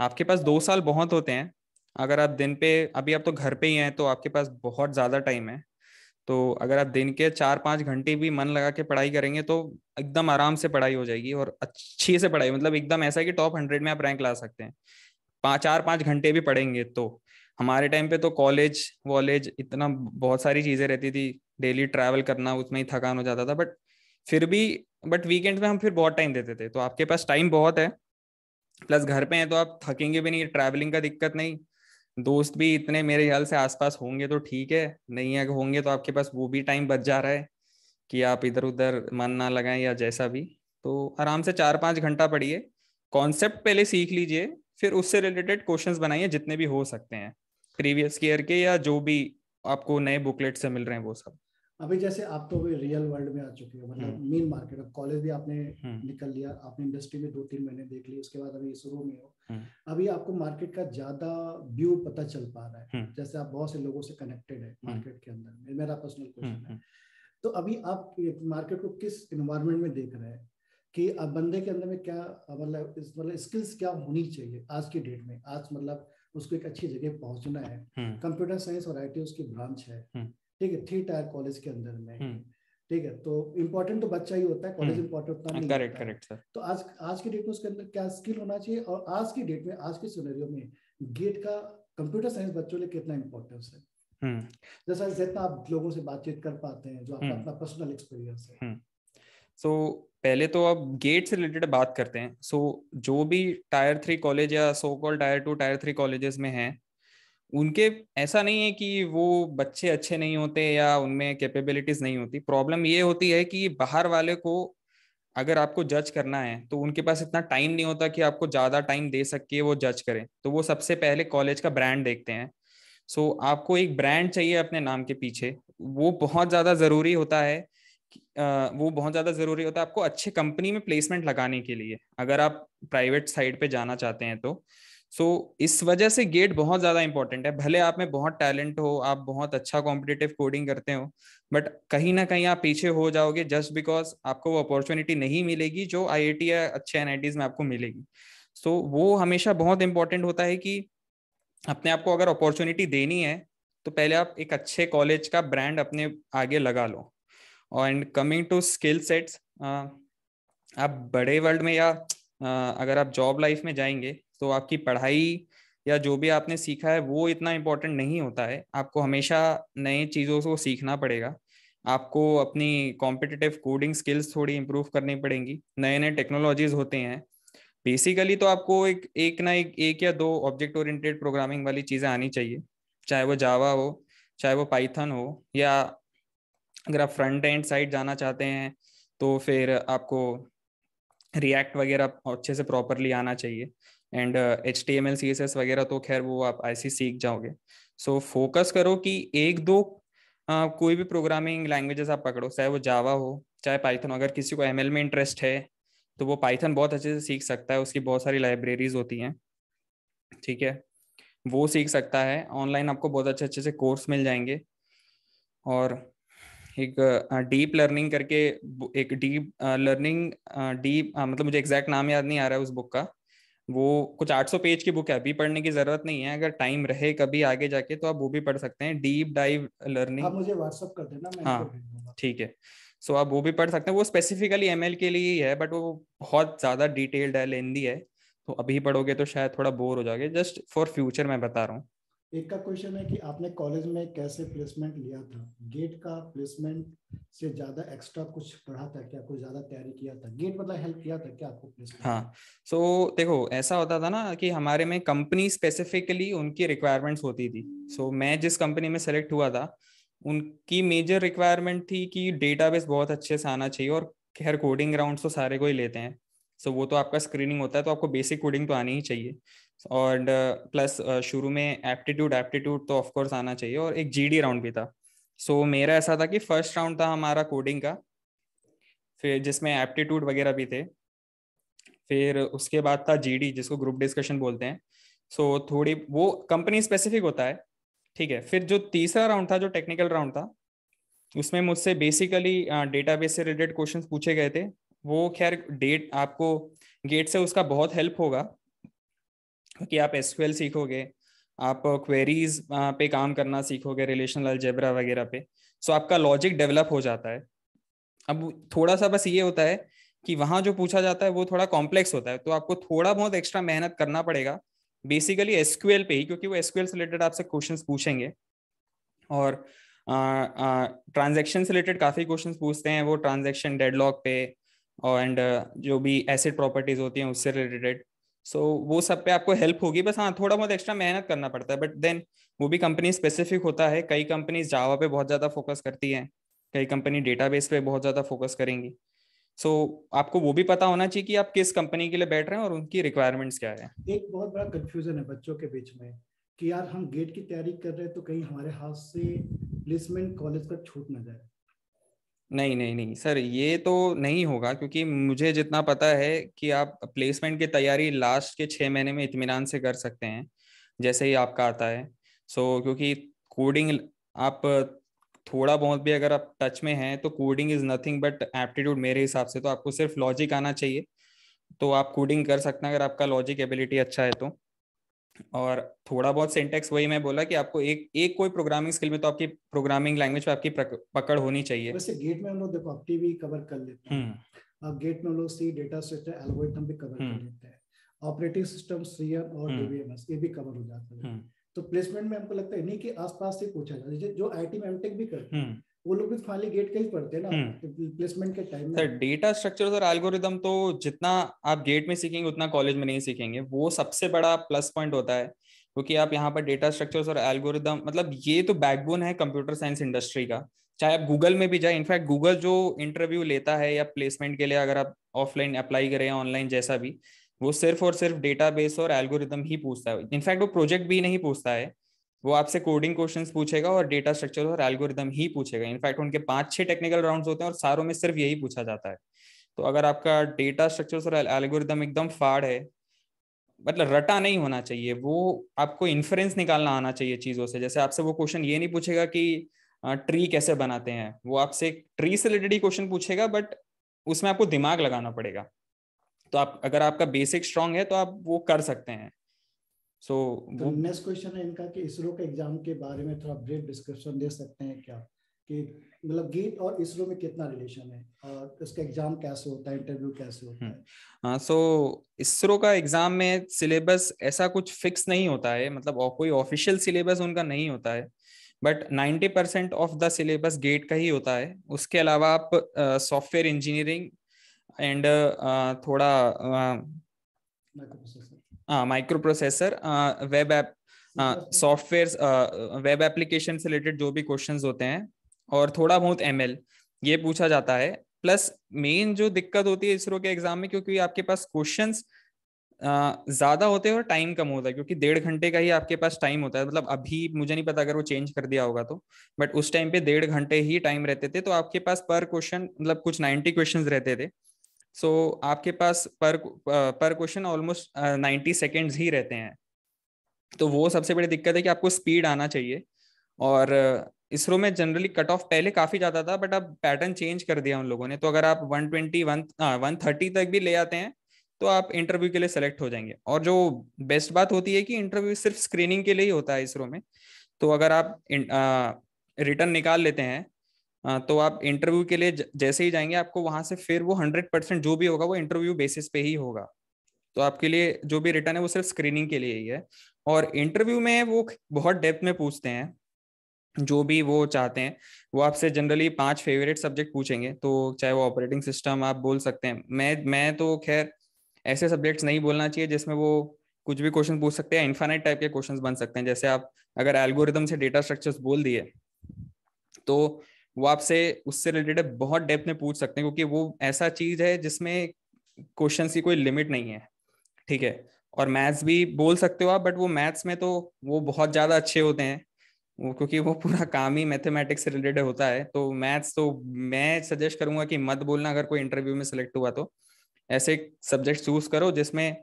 आपके पास 2 साल बहुत होते हैं। अगर आप दिन पे, अभी आप तो घर पे ही हैं तो आपके पास बहुत ज्यादा टाइम है। तो अगर आप दिन के 4-5 घंटे भी मन लगा के पढ़ाई करेंगे तो एकदम आराम से पढ़ाई हो जाएगी, और अच्छी से पढ़ाई, मतलब एकदम ऐसा है कि टॉप 100 में आप रैंक ला सकते हैं 4-5 घंटे भी पढ़ेंगे तो। हमारे टाइम पे तो कॉलेज वॉलेज इतना बहुत सारी चीजें रहती थी, डेली ट्रैवल करना, उसमें ही थकान हो जाता था। बट फिर भी, बट वीकेंड में हम फिर बहुत टाइम देते थे, तो आपके पास टाइम बहुत है। प्लस घर पे हैं तो आप थकेंगे भी नहीं, ट्रैवलिंग का दिक्कत नहीं। दोस्त भी इतने मेरे ख्याल से आसपास होंगे तो ठीक है, नहीं है होंगे तो आपके पास वो भी टाइम बच जा रहा है कि आप इधर उधर मन ना लगाएं या जैसा भी। तो आराम से 4-5 घंटा पढ़िए, कॉन्सेप्ट पहले सीख लीजिए, फिर उससे रिलेटेड क्वेश्चंस बनाइए जितने भी हो सकते हैं, प्रीवियस ईयर के या जो भी आपको नए बुकलेट से मिल रहे हैं वो सब। अभी जैसे आप तो अभी रियल वर्ल्ड में आ चुके हो, मतलब मेन मार्केट, अब कॉलेज भी आपने निकल लिया, आपने इंडस्ट्री में 2-3 महीने देख लिए, उसके बाद अभी शुरू में हो, अभी आपको मार्केट का ज्यादा व्यू पता चल पा रहा है, जैसे आप बहुत से लोगों से कनेक्टेड है मार्केट के अंदर। मेरा पर्सनल क्वेश्चन है, तो अभी आप मार्केट को किस इन्वायरमेंट में देख रहे हैं कि अब बंदे के अंदर में क्या, मतलब स्किल्स क्या होनी चाहिए आज की डेट में? आज मतलब उसको एक अच्छी जगह पहुंचना है, कंप्यूटर साइंस और आईटी उसकी ब्रांच है, ठीक है, 3 टायर कॉलेज के अंदर में, ठीक है, तो इम्पोर्टेंट तो बच्चा ही होता है, कॉलेज इम्पोर्टेंट उतना नहीं करेक्ट होता है। Correct sir. तो आज की डेट में उसके अंदर क्या स्किल होना चाहिए, और आज की डेट में, आज के सिनेरियो में गेट का कंप्यूटर साइंस बच्चों के लिए कितना इंपॉर्टेंस है, जैसा जितना आप लोगों से बातचीत कर पाते हैं, जो आपका अपना पर्सनल एक्सपीरियंस है? सो पहले तो अब गेट से रिलेटेड बात करते हैं। जो भी टायर 3 कॉलेज या सो कॉल टायर 2 टायर 3 कॉलेजेस में हैं, उनके ऐसा नहीं है कि वो बच्चे अच्छे नहीं होते या उनमें कैपेबिलिटीज नहीं होती। प्रॉब्लम ये होती है कि बाहर वाले को अगर आपको जज करना है तो उनके पास इतना टाइम नहीं होता कि आपको ज्यादा टाइम दे सके वो जज करें, तो वो सबसे पहले कॉलेज का ब्रांड देखते हैं। आपको एक ब्रांड चाहिए अपने नाम के पीछे, वो बहुत ज्यादा जरूरी होता है। वो बहुत ज्यादा जरूरी होता है आपको अच्छे कंपनी में प्लेसमेंट लगाने के लिए, अगर आप प्राइवेट साइड पे जाना चाहते हैं तो। इस वजह से गेट बहुत ज्यादा इंपॉर्टेंट है। भले आप में बहुत टैलेंट हो, आप बहुत अच्छा कॉम्पिटिटिव कोडिंग करते हो, बट कहीं ना कहीं आप पीछे हो जाओगे जस्ट बिकॉज आपको वो अपॉर्चुनिटी नहीं मिलेगी जो आईआईटी या अच्छे एनआईटीज में आपको मिलेगी। वो हमेशा बहुत इंपॉर्टेंट होता है कि अपने आप को अगर अपॉर्चुनिटी देनी है तो पहले आप एक अच्छे कॉलेज का ब्रांड अपने आगे लगा लो। And coming to skill sets, आप बड़े वर्ल्ड में या अगर आप जॉब लाइफ में जाएंगे तो आपकी पढ़ाई या जो भी आपने सीखा है वो इतना इम्पोर्टेंट नहीं होता है। आपको हमेशा नई चीज़ों को सीखना पड़ेगा, आपको अपनी कॉम्पिटिटिव कोडिंग स्किल्स थोड़ी इंप्रूव करनी पड़ेंगी, नए नए टेक्नोलॉजीज होते हैं। बेसिकली तो आपको एक या दो ऑब्जेक्ट ओरिएंटेड प्रोग्रामिंग वाली चीज़ें आनी चाहिए, चाहे वो जावा हो, चाहे वो पाइथन हो, या अगर आप फ्रंट एंड साइड जाना चाहते हैं तो फिर आपको रिएक्ट वगैरह अच्छे से प्रॉपरली आना चाहिए। एंड HTML CSS वगैरह तो खैर वो आप ऐसे सीख जाओगे। फोकस करो कि एक दो कोई भी प्रोग्रामिंग लैंग्वेजेस आप पकड़ो, चाहे वो जावा हो चाहे पाइथन। अगर किसी को ML में इंटरेस्ट है तो वो पाइथन बहुत अच्छे से सीख सकता है, उसकी बहुत सारी लाइब्रेरीज होती हैं, ठीक है, वो सीख सकता है। ऑनलाइन आपको बहुत अच्छे अच्छे से कोर्स मिल जाएंगे। और एक डीप लर्निंग करके, एक डीप लर्निंग, डीप मतलब मुझे एग्जैक्ट नाम याद नहीं आ रहा है उस बुक का। वो कुछ 800 पेज की बुक है, अभी पढ़ने की जरूरत नहीं है, अगर टाइम रहे कभी आगे जाके तो आप वो भी पढ़ सकते हैं, डीप डाइव आप लर्निंग। मुझे व्हाट्सअप कर देना, मैं इनको हाँ भेज दूंगा। ठीक है। आप वो भी पढ़ सकते हैं, वो स्पेसिफिकली ML के लिए ही है, बट वो बहुत ज्यादा डिटेल्ड है, लेंदी है, तो अभी पढ़ोगे तो शायद थोड़ा बोर हो जाओगे। जस्ट फॉर फ्यूचर मैं बता रहा हूँ। एक का क्वेश्चन है कि आपने कॉलेज में कैसे प्लेसमेंट लिया था? गेट का प्लेसमेंट से ज्यादा एक्स्ट्रा कुछ पढ़ा था क्या? कुछ ज्यादा तैयारी किया था? गेट मतलब हेल्प किया था क्या आपको प्लेसमेंट? हाँ, देखो ऐसा होता था ना कि हमारे में कंपनी स्पेसिफिकली उनकी रिक्वायरमेंट्स होती थी। मैं जिस कंपनी में सेलेक्ट हुआ था उनकी मेजर रिक्वायरमेंट थी कि डेटाबेस बहुत अच्छे से आना चाहिए, और खैर कोडिंग राउंड्स तो सारे को ही लेते हैं। वो तो आपका स्क्रीनिंग होता है, तो आपको बेसिक कोडिंग तो आनी ही चाहिए। और प्लस शुरू में एप्टीट्यूड एप्टीट्यूड तो ऑफकोर्स आना चाहिए, और एक GD राउंड भी था। मेरा ऐसा था कि फर्स्ट राउंड था हमारा कोडिंग का, फिर जिसमें एप्टीट्यूड वगैरह भी थे, फिर उसके बाद था GD जिसको ग्रुप डिस्कशन बोलते हैं। थोड़ी वो कंपनी स्पेसिफिक होता है, ठीक है। फिर जो तीसरा राउंड था, जो टेक्निकल राउंड था, उसमें मुझसे बेसिकली डेटाबेस से रिलेटेड क्वेश्चंस पूछे गए थे। वो खैर डेट आपको गेट से उसका बहुत हेल्प होगा, क्योंकि आप एसक्यूएल सीखोगे, आप क्वेरीज पे काम करना सीखोगे, रिलेशनल अलजेब्रा वगैरह पे, सो आपका लॉजिक डेवलप हो जाता है। अब थोड़ा सा बस ये होता है कि वहां जो पूछा जाता है वो थोड़ा कॉम्प्लेक्स होता है, तो आपको थोड़ा बहुत एक्स्ट्रा मेहनत करना पड़ेगा बेसिकली एसक्यूएल पे ही, क्योंकि वो एसक्यूएल से रिलेटेड आपसे क्वेश्चंस पूछेंगे। और ट्रांजैक्शन से रिलेटेड काफी क्वेश्चंस पूछते हैं वो, ट्रांजैक्शन डेडलॉक पे और एंड जो भी एसिड प्रॉपर्टीज होती हैं उससे रिलेटेड। सो वो सब पे आपको हेल्प होगी, बस हाँ थोड़ा बहुत एक्स्ट्रा मेहनत करना पड़ता है, बट देन वो भी कंपनी स्पेसिफिक होता है। कई कंपनीज जावा पे बहुत ज्यादा फोकस करती हैं, कई कंपनी डेटाबेस पे बहुत ज्यादा फोकस करेंगी। सो आपको वो भी पता होना चाहिए कि आप किस कंपनी के लिए बैठ रहे हैं और उनकी रिक्वायरमेंट्स क्या है। एक बहुत बड़ा कंफ्यूजन है बच्चों के बीच में कि यार हम गेट की तैयारी कर रहे हैं तो कहीं हमारे हाथ से प्लेसमेंट कॉलेज का छूट ना जाए। नहीं नहीं नहीं सर, ये तो नहीं होगा, क्योंकि मुझे जितना पता है कि आप प्लेसमेंट की तैयारी लास्ट के 6 महीने में इत्मीनान से कर सकते हैं, जैसे ही आपका आता है। सो क्योंकि कोडिंग आप थोड़ा बहुत भी अगर आप टच में हैं तो coding is nothing but aptitude मेरे हिसाब से। तो आपको सिर्फ लॉजिक आना चाहिए, तो आप कोडिंग कर सकते हैं अगर आपका लॉजिक एबिलिटी अच्छा है तो। और थोड़ा बहुत सिंटेक्स, वही मैं बोला कि आपको एक एक कोई प्रोग्रामिंग स्किल में तो आपकी प्रोग्रामिंग लैंग्वेज पे आपकी पकड़ होनी चाहिए। वैसे गेट में हम लोग देखो अपनी भी कवर कर लेते हैं। अब गेट में हम लोग सी डेटा स्ट्रक्चर एल्गोरिथम भी कवर कर लेते हैं, ऑपरेटिंग सिस्टम सीएम और डीबीएमएस ये भी कवर हो जाता है। तो प्लेसमेंट में हमको लगता है इन्हीं के आसपास से पूछा जाता है। जो आईटी में एमटेक भी करते हैं वो लोग भी फाइनली गेट का ही पढ़ते हैं ना प्लेसमेंट के टाइम में। सर डेटा स्ट्रक्चर्स और एल्गोरिदम तो जितना आप गेट में सीखेंगे उतना कॉलेज में नहीं सीखेंगे, वो सबसे बड़ा प्लस पॉइंट होता है। क्योंकि आप यहाँ पर डेटा स्ट्रक्चर्स और एल्गोरिदम, मतलब ये तो बैकबोन है कंप्यूटर साइंस इंडस्ट्री का। चाहे आप गूगल में भी जाए, इनफैक्ट गूगल जो इंटरव्यू लेता है या प्लेसमेंट के लिए अगर आप ऑफलाइन अप्लाई करें या ऑनलाइन जैसा भी, वो सिर्फ और सिर्फ डेटाबेस और एल्गोरिदम ही पूछता है। इनफैक्ट वो प्रोजेक्ट भी नहीं पूछता है, वो आपसे कोडिंग क्वेश्चंस पूछेगा और डेटा स्ट्रक्चर और एल्गोरिदम ही पूछेगा। इनफैक्ट उनके 5-6 टेक्निकल राउंड्स होते हैं और सारों में सिर्फ यही पूछा जाता है। तो अगर आपका डेटा स्ट्रक्चर्स और एल्गोरिदम एकदम फाड़ है, मतलब रटा नहीं होना चाहिए, वो आपको इन्फरेंस निकालना आना चाहिए चीजों से। जैसे आपसे वो क्वेश्चन ये नहीं पूछेगा कि ट्री कैसे बनाते हैं, वो आपसे ट्री से रिलेटेड ही क्वेश्चन पूछेगा, बट उसमें आपको दिमाग लगाना पड़ेगा। तो आप अगर आपका बेसिक स्ट्रांग है तो आप वो कर सकते हैं। सो तो वो नेक्स्ट क्वेश्चन है इनका कि इसरो के एग्जाम के बारे में थोड़ा ब्रीफ डिस्क्रिप्शन दे सकते हैं क्या, कि मतलब गेट और इसरो में कितना रिलेशन है और उसका एग्जाम कैसे होता है, इंटरव्यू कैसे होता है। हाँ, सो इसरो का एग्जाम में सिलेबस ऐसा कुछ फिक्स नहीं होता है, मतलब कोई ऑफिशियल सिलेबस उनका नहीं होता है, but 90% of the syllabus GATE का ही होता है। उसके अलावा आप सॉफ्टवेयर इंजीनियरिंग एंड थोड़ा microprocessor, web app, software, web application से रिलेटेड जो भी क्वेश्चंस होते हैं, और थोड़ा बहुत एमएल, ये पूछा जाता है। प्लस मेन जो दिक्कत होती है इसरो के एग्जाम में, क्योंकि आपके पास क्वेश्चंस ज्यादा होते हैं और टाइम कम होता है, क्योंकि 1.5 घंटे का ही आपके पास टाइम होता है। मतलब अभी मुझे नहीं पता अगर वो चेंज कर दिया होगा तो, बट उस टाइम पे 1.5 घंटे ही टाइम रहते थे। तो आपके पास पर क्वेश्चन मतलब कुछ 90 क्वेश्चंस रहते थे। सो आपके पास पर क्वेश्चन ऑलमोस्ट 90 सेकेंड्स ही रहते हैं। तो वो सबसे बड़ी दिक्कत है कि आपको स्पीड आना चाहिए। और इसरो में जनरली कट ऑफ पहले काफी ज्यादा था, बट अब पैटर्न चेंज कर दिया उन लोगों ने। तो अगर आप 130 तक भी ले आते हैं तो आप इंटरव्यू के लिए सेलेक्ट हो जाएंगे। और जो बेस्ट बात होती है कि इंटरव्यू सिर्फ स्क्रीनिंग के लिए ही होता है इसरो में। तो अगर आप रिटर्न निकाल लेते हैं, तो आप इंटरव्यू के लिए जैसे ही जाएंगे, आपको वहां से फिर वो 100% जो भी होगा वो इंटरव्यू बेसिस पे ही होगा। तो आपके लिए जो भी रिटर्न है वो सिर्फ स्क्रीनिंग के लिए ही है। और इंटरव्यू में वो बहुत डेप्थ में पूछते हैं, जो भी वो चाहते हैं। वो आपसे जनरली 5 फेवरेट सब्जेक्ट पूछेंगे, तो चाहे वो ऑपरेटिंग सिस्टम आप बोल सकते हैं। मैं तो खैर ऐसे सब्जेक्ट्स नहीं बोलना चाहिए जिसमें वो कुछ भी क्वेश्चन पूछ सकते हैं। इन्फाइनाइट टाइप के क्वेश्चंस बन सकते हैं। जैसे आप अगर एल्गोरिदम से डेटा स्ट्रक्चर्स बोल दिए तो वो आपसे उससे रिलेटेड बहुत डेप्थ में पूछ सकते हैं, क्योंकि वो ऐसा चीज है जिसमें क्वेश्चन की कोई लिमिट नहीं है। ठीक है। और मैथ्स भी बोल सकते हो आप, बट वो मैथ्स में तो वो बहुत ज्यादा अच्छे होते हैं वो, क्योंकि वो पूरा काम ही मैथमेटिक्स से रिलेटेड होता है। तो मैथ्स तो मैं सजेस्ट करूंगा कि मत बोलना अगर कोई इंटरव्यू में सिलेक्ट हुआ तो। ऐसे सब्जेक्ट चूज करो जिसमें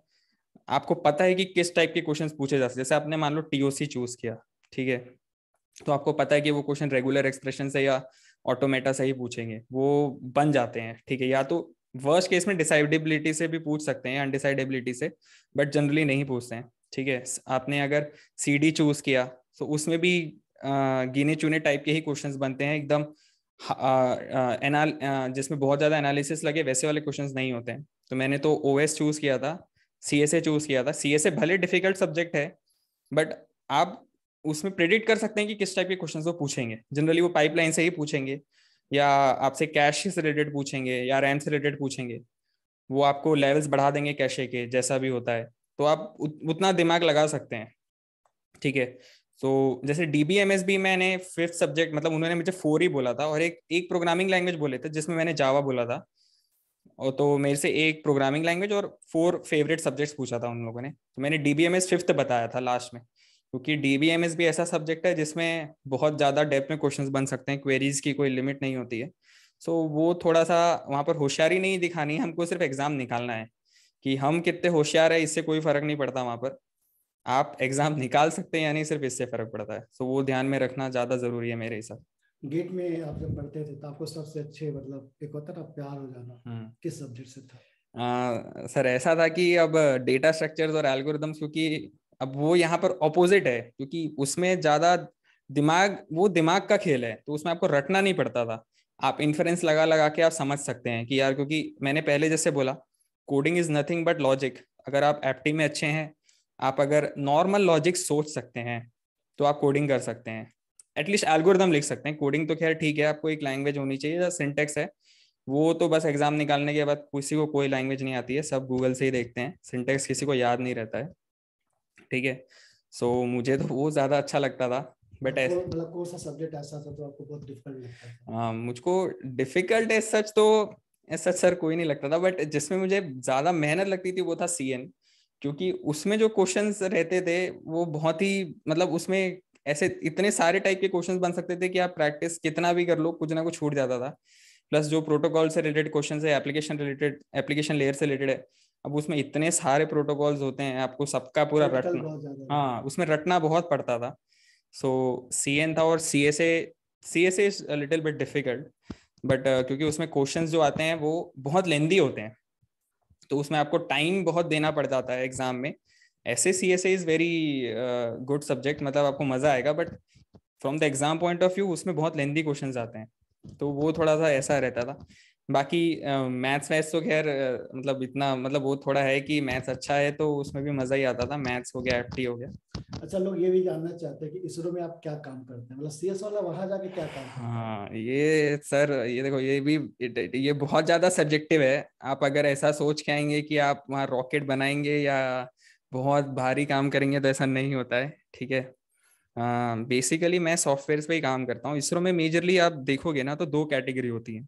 आपको पता है कि किस टाइप के क्वेश्चंस पूछे जा सकते हैं। जैसे आपने मान लो टीओसी चूज किया, ठीक है, तो आपको पता है कि वो क्वेश्चन रेगुलर एक्सप्रेशन से या ऑटोमेटा से ही पूछेंगे, वो बन जाते हैं। ठीक है। या तो वर्स्ट केस में डिसाइडेबिलिटी से भी पूछ सकते हैं, अनडिसाइडेबिलिटी से, बट जनरली नहीं पूछते हैं। ठीक है। आपने अगर CD चूज किया तो उसमें भी गिने चुने टाइप के ही क्वेश्चंस बनते हैं, एकदम जिसमें बहुत ज्यादा एनालिसिस लगे वैसे वाले क्वेश्चंस नहीं होते हैं। तो मैंने तो OS चूज किया था, CSA चूज किया था। CSA भले डिफिकल्ट सब्जेक्ट है, बट आप उसमें प्रेडिक्ट कर सकते हैं कि किस टाइप के क्वेश्चंस वो पूछेंगे। जनरली वो पाइपलाइन से ही पूछेंगे, या आपसे कैश से रिलेटेड पूछेंगे, या रैम से रिलेटेड पूछेंगे। वो आपको लेवल्स बढ़ा देंगे कैशे के, जैसा भी होता है। तो आप उतना दिमाग लगा सकते हैं, ठीक है। तो जैसे DBMS भी मैंने 5th सब्जेक्ट, मतलब उन्होंने मुझे 4 ही बोला था, और एक प्रोग्रामिंग लैंग्वेज बोले थे जिसमें मैंने जावा बोला था। और तो मेरे से एक प्रोग्रामिंग लैंग्वेज और 4 फेवरेट सब्जेक्ट्स पूछा था उन लोगों ने, तो मैंने DBMS 5th बताया था लास्ट में। क्योंकि DBMS भी ऐसा सब्जेक्ट है जिसमें बहुत ज्यादा डेप्थ में क्वेश्चंस बन सकते हैं, क्वेरीज की कोई लिमिट नहीं होती है। सो वो थोड़ा सा वहां पर होशियारी नहीं दिखानी है हमको, सिर्फ एग्जाम निकालना है। कि हम कितने होशियार है इससे कोई फर्क नहीं पड़ता वहां पर, आप एग्जाम निकाल सकते हैं या नहीं, सिर्फ इससे फर्क पड़ता है। तो वो ध्यान में रखना ज्यादा जरूरी है मेरे हिसाब। गेट में आप जब पढ़ते थे तो आपको सबसे अच्छे, मतलब एक होता ना प्यार हो जाना, किस सब्जेक्ट से था? सर ऐसा था कि अब डेटा स्ट्रक्चर्स और एल्गोरिदम्स, क्योंकि अब वो यहाँ पर ऑपोजिट है, क्योंकि उसमें ज्यादा दिमाग, वो दिमाग का खेल है, तो उसमें आपको रटना नहीं पड़ता था। आप इन्फरेंस लगा लगा के आप समझ सकते हैं कि यार, क्योंकि मैंने पहले जैसे बोला, coding is nothing but logic. अगर आप एप्टी में अच्छे हैं, आप अगर नॉर्मल लॉजिक सोच सकते हैं, तो आप कोडिंग कर सकते हैं। एटलीस्ट एल्गोरिदम लिख सकते हैं। कोडिंग तो खैर ठीक है, आपको एक लैंग्वेज होनी चाहिए, सिंटेक्स है वो तो बस एग्जाम निकालने के बाद किसी को कोई लैंग्वेज नहीं आती है, सब गूगल से ही देखते हैं, सिंटेक्स किसी को याद नहीं रहता है, ठीक है। सो मुझे तो वो ज्यादा अच्छा लगता था। बट ऐसे मतलब कौन सा सब्जेक्ट ऐसा था तो आपको बहुत डिफिकल्ट लगता था? मुझको डिफिकल्ट एज सच तो ऐसा सर कोई नहीं लगता था, बट जिसमें मुझे ज्यादा मेहनत लगती थी वो था CN। क्योंकि उसमें जो क्वेश्चंस रहते थे वो बहुत ही, मतलब उसमें ऐसे इतने सारे टाइप के क्वेश्चंस बन सकते थे कि आप प्रैक्टिस कितना भी कर लो, कुछ ना कुछ छूट जाता था। प्लस जो प्रोटोकॉल से रिलेटेड क्वेश्चन है, एप्लीकेशन लेयर से रिलेटेड है, अब उसमें इतने सारे प्रोटोकॉल्स होते हैं, आपको सबका पूरा रटना, हाँ उसमें रटना बहुत पड़ता था। सो CN था। और CSA is little bit difficult, but क्योंकि उसमें क्वेश्चंस जो आते हैं वो बहुत लेंदी होते हैं, तो उसमें आपको टाइम बहुत देना पड़ जाता है एग्जाम में। ऐसे CSA is very good subject, मतलब आपको मजा आएगा, but from the exam point of view उसमें बहुत लेंदी क्वेश्चंस आते हैं, तो वो थोड़ा सा ऐसा रहता था। बाकी मैथ्स वैथ्स तो खैर मतलब इतना, मतलब वो थोड़ा है कि मैथ्स अच्छा है तो उसमें भी मजा ही आता था, मैथ्स हो गया, FT हो गया। अच्छा, लोग ये भी जानना चाहते हैं कि इसरो में आप क्या काम करते हैं, मतलब CS वाला वहां जाके क्या काम करते हैं? हाँ ये सर, ये देखो, ये भी ये बहुत ज्यादा सब्जेक्टिव है। आप अगर ऐसा सोच के आएंगे कि आप वहाँ रॉकेट बनाएंगे या बहुत भारी काम करेंगे, तो ऐसा नहीं होता है, ठीक है। बेसिकली मैं सॉफ्टवेयर पे ही काम करता हूँ। इसरो में मेजरली आप देखोगे ना तो 2 कैटेगरी होती है,